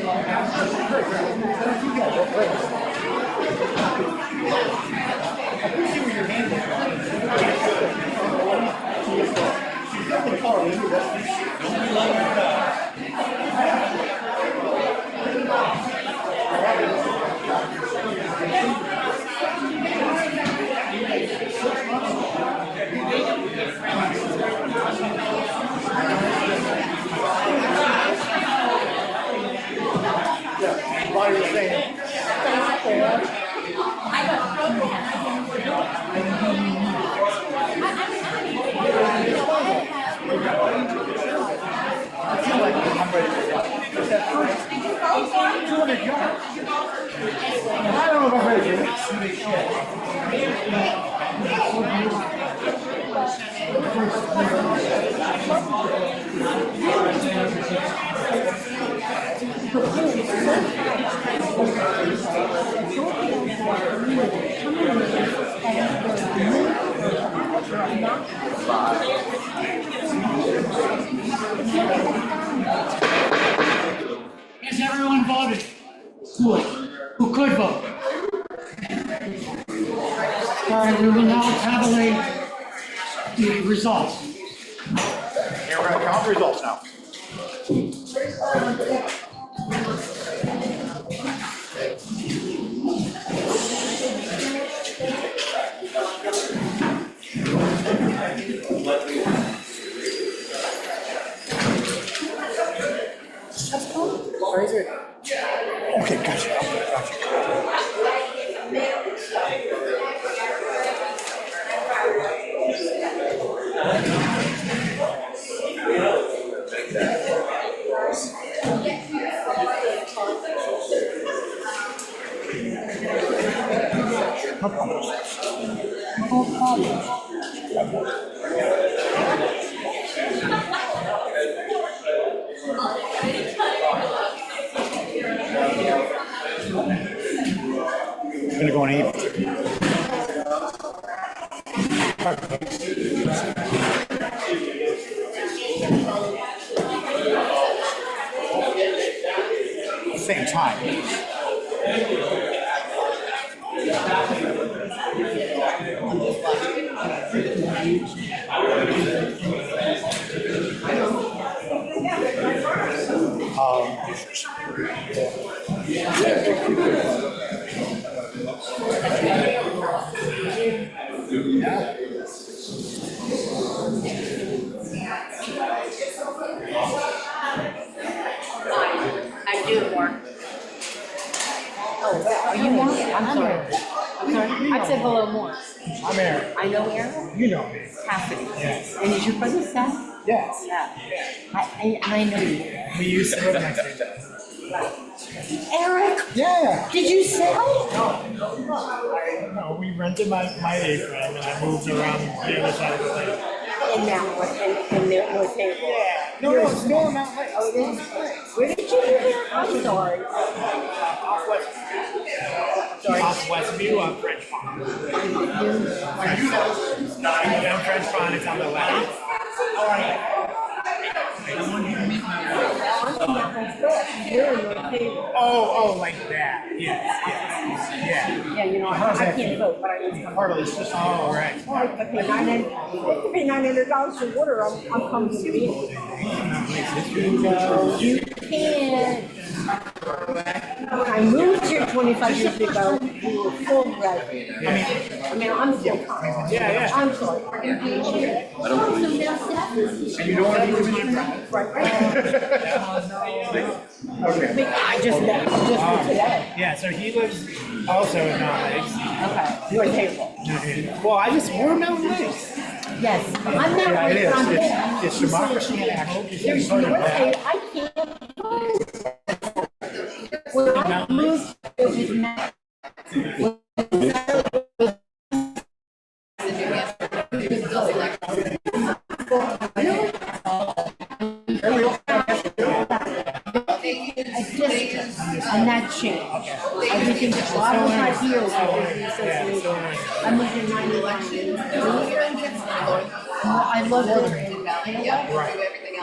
S7: While you're saying. I don't know if I'm ready
S2: Has everyone voted? Good. Who could vote? All right, we will now tabulate the results.
S5: Here, we're gonna count the results now.
S7: Okay, gotcha.
S5: I'm gonna go on eight. Same time.
S19: I've said hello more.
S7: I'm Aaron.
S19: I know Aaron.
S7: You know me.
S19: Cassidy.
S7: Yes.
S19: And is your brother Seth?
S7: Yes.
S19: Yeah. I know you.
S7: We used to live next to each other.
S19: Eric?
S7: Yeah.
S19: Did you sell?
S7: No, we rented my acre and I moved around the other side of the lake.
S19: In that, in North Haven?
S7: Yeah. No, it's still in Mount Lake.
S19: Oh, it is? Where did you live? I'm sorry.
S7: Off Westview on French Pond. French Pond is on the left. How are you? Oh, like that. Yeah.
S19: You know, I can't vote, but I was
S7: Part of the system. Oh, right.
S19: I pay $900 for water, I'm coming to you. No, you can't. When I moved here 25 years ago, we were full resident. I mean, I'm full time.
S7: Yeah.
S19: I'm sorry.
S4: I don't believe so.
S7: And you don't want to be with me? Okay.
S19: I just met today.
S7: Yeah, so he lives also in Mountain Lakes.
S19: Okay, North Haven.
S7: Well, we're Mountain Lakes.
S19: Yes, I'm not
S7: Yeah, it is.
S19: I'm there.
S7: It's democracy in action.
S19: There's North Haven, I can't. When I moved, it was not. And that changed. Everything, well, I was not here when I was associated. I moved in 91. I loved it.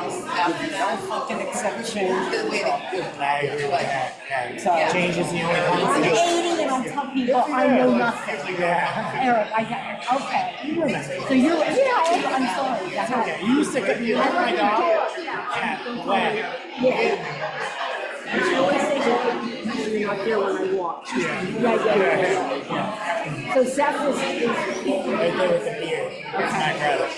S19: I fucking accept change.
S7: I agree with that.
S19: So,
S7: Change is the only
S19: I'm
S7: constant.
S19: 80 and I tell people I know nothing.
S7: Yeah.
S19: Eric, I got, okay. So you're, I'm sorry. That's
S7: Okay, you used to cut me like my dog. Yeah.
S19: Yeah. I always say that you're not there when I walk. Yeah. So Seth is
S7: Right there with the beard. That's my brother.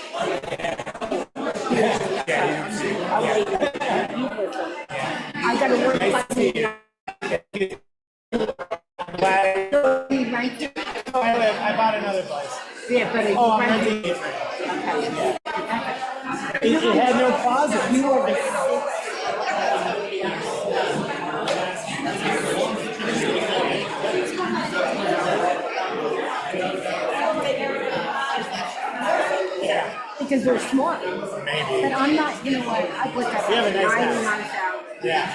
S19: I gotta work like
S7: I bought another place.
S19: Yeah, but
S7: I'm renting it. It had no closet.
S19: You are the because they're smart.
S7: Maybe.
S19: But I'm not, you know what, I put that
S7: We have a nice
S19: 99,000.
S7: Yeah.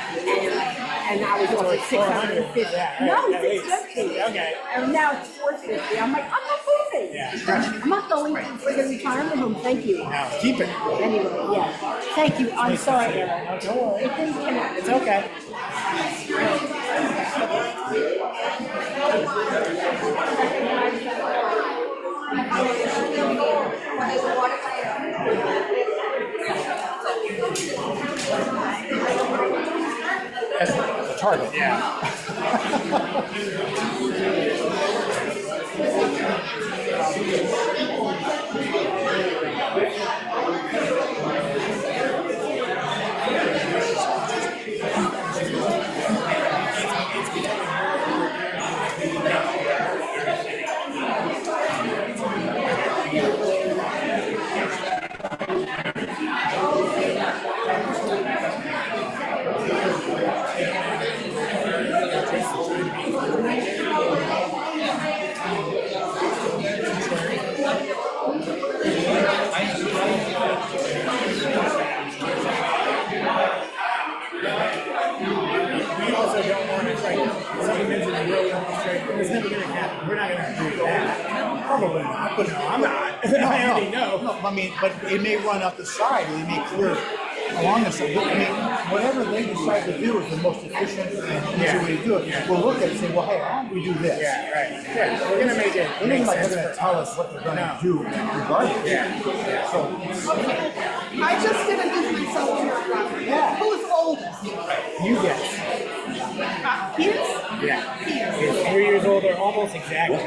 S19: And I was on like 650.
S7: Yeah,
S19: No,
S7: at least.
S19: 650.
S7: Okay.
S19: And now it's 450. I'm like, I'm not moving.
S7: Yeah.
S19: I'm not going for the retirement home. Thank you.
S7: Now, keep it.
S19: Anyway, yeah. Thank you. I'm sorry, Eric.
S7: No, don't worry. It's okay. That's the target, yeah. It's never gonna happen. We're not gonna do that. Probably not, but no, I'm not. I already know.
S5: No, I mean, but it may run up the side, they may clear along the side. I mean, whatever they decide to do is the most efficient and easy way to do it. We'll look at it and say, well, hey, why don't we do this?
S7: Yeah, right. Yeah, we're gonna make it.
S5: It ain't like they're gonna tell us what they're gonna do regardless.
S7: Yeah.
S5: So,
S19: I just did a myself here.
S7: Yeah.
S19: Who's oldest?
S7: You guess.
S19: Kids?
S7: Yeah. He's 3 years older, almost exactly.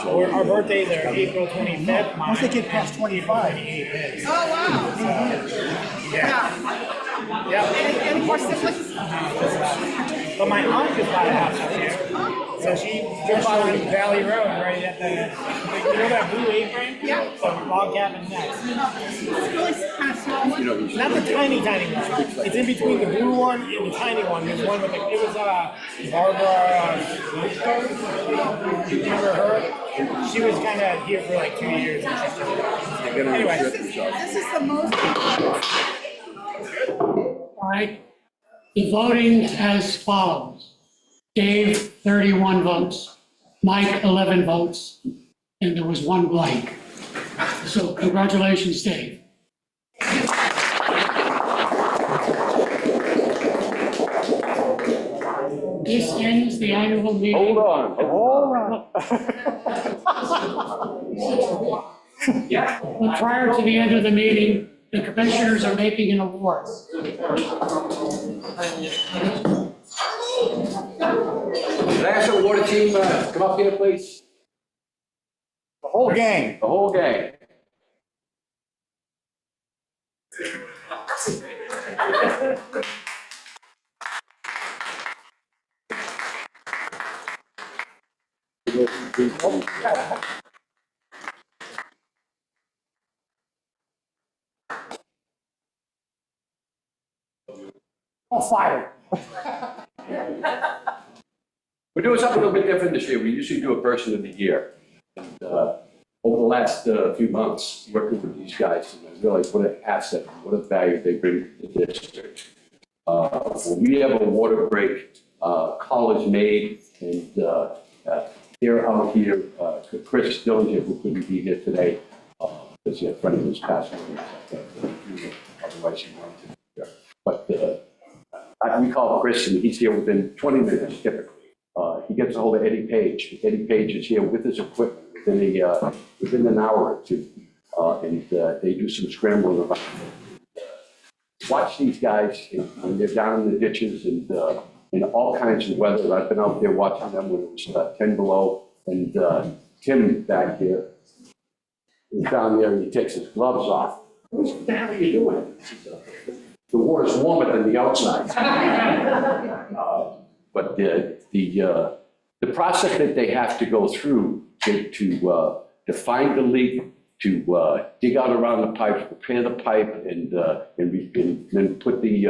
S7: Our birthdays are April 25th.
S5: once they get past 25,
S19: Oh, wow.
S7: Yeah.
S19: And more siblings?
S7: But my aunt just bought a house this year. So she just followed Valley Road right at the, you know that blue apron?
S19: Yeah.
S7: So log cabin next.
S19: It's really kind of small one.
S7: Not the tiny one. It's in between the blue one and the tiny one. There's one with the, it was Barbara Lipko. Remember her? She was kind of here for like 2 years. Anyway.
S19: This is the most.
S2: All right. The voting as follows. Dave, 31 votes. Mike, 11 votes. And there was one blank. So congratulations, Dave. This ends the annual meeting.
S4: Hold on.
S2: But prior to the end of the meeting, the commissioners are making an award.
S4: Can I ask the water team, come up here, please?
S5: The whole gang.
S4: The whole gang.
S5: All fired.
S4: We're doing something a little bit different this year. We usually do a person of the year. And over the last few months, working with these guys, and I realized what an asset, what a value they bring to the district. When we have a water break, call is made, and they're out here, Chris Dillinger, who couldn't be here today, because he had a friend of his passed away. Otherwise, he wanted to be here. But we call Chris, and he's here within 20 minutes typically. He gets a hold of Eddie Page. Eddie Page is here with his equipment within an hour or two, and they do some scrambling around. Watch these guys when they're down in the ditches and in all kinds of weather. I've been out there watching them when it was 10 below, and Tim back here is down there and he takes his gloves off. What the hell are you doing? The water's warmer than the outside. But the process that they have to go through to find the leak, to dig out around the pipes, repair the pipe, and then put the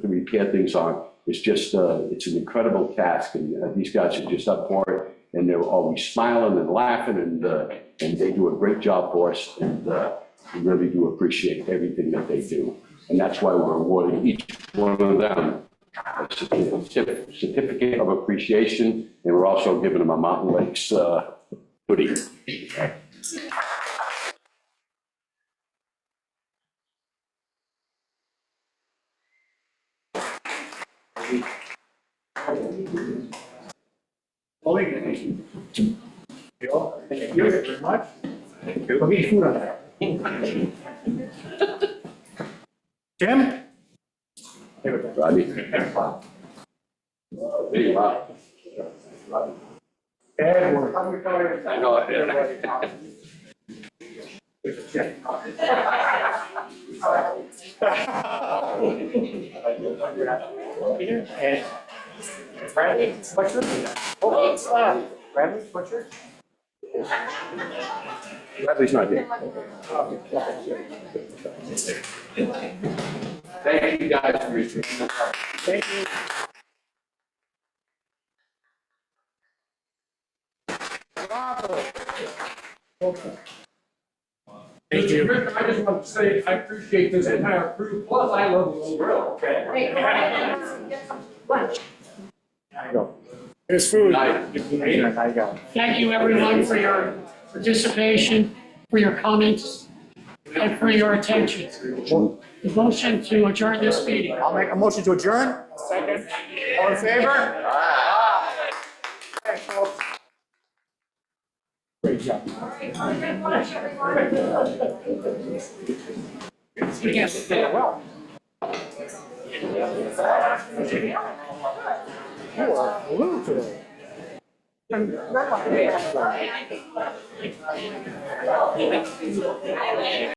S4: repair things on, is just it's an incredible task. And these guys are just up for it, and they're always smiling and laughing, and they do a great job for us, and we really do appreciate everything that they do. And that's why we're awarding each one of them a certificate of appreciation, and we're also giving them a Mountain Lakes hoodie.
S5: Thank you very much. We'll get food on that. Tim?
S4: Rodney.
S5: Bad work.
S4: I know.
S5: And Bradley, what's your? Oh, Bradley, what's your?
S4: Bradley's not here. Thank you guys for your.
S5: Thank you.
S11: Thank you. I just want to say, I appreciate this entire crew, plus I love the old grill, okay?
S3: Wait, lunch.
S5: There you go.
S7: There's food.
S5: There you go.
S2: Thank you, everyone, for your participation, for your comments, and for your attention. The motion to adjourn this meeting.
S5: I'll make a motion to adjourn.
S11: Second.
S5: All in favor? Thanks, folks. Great job.
S2: Yes.
S5: Well. You are blue today.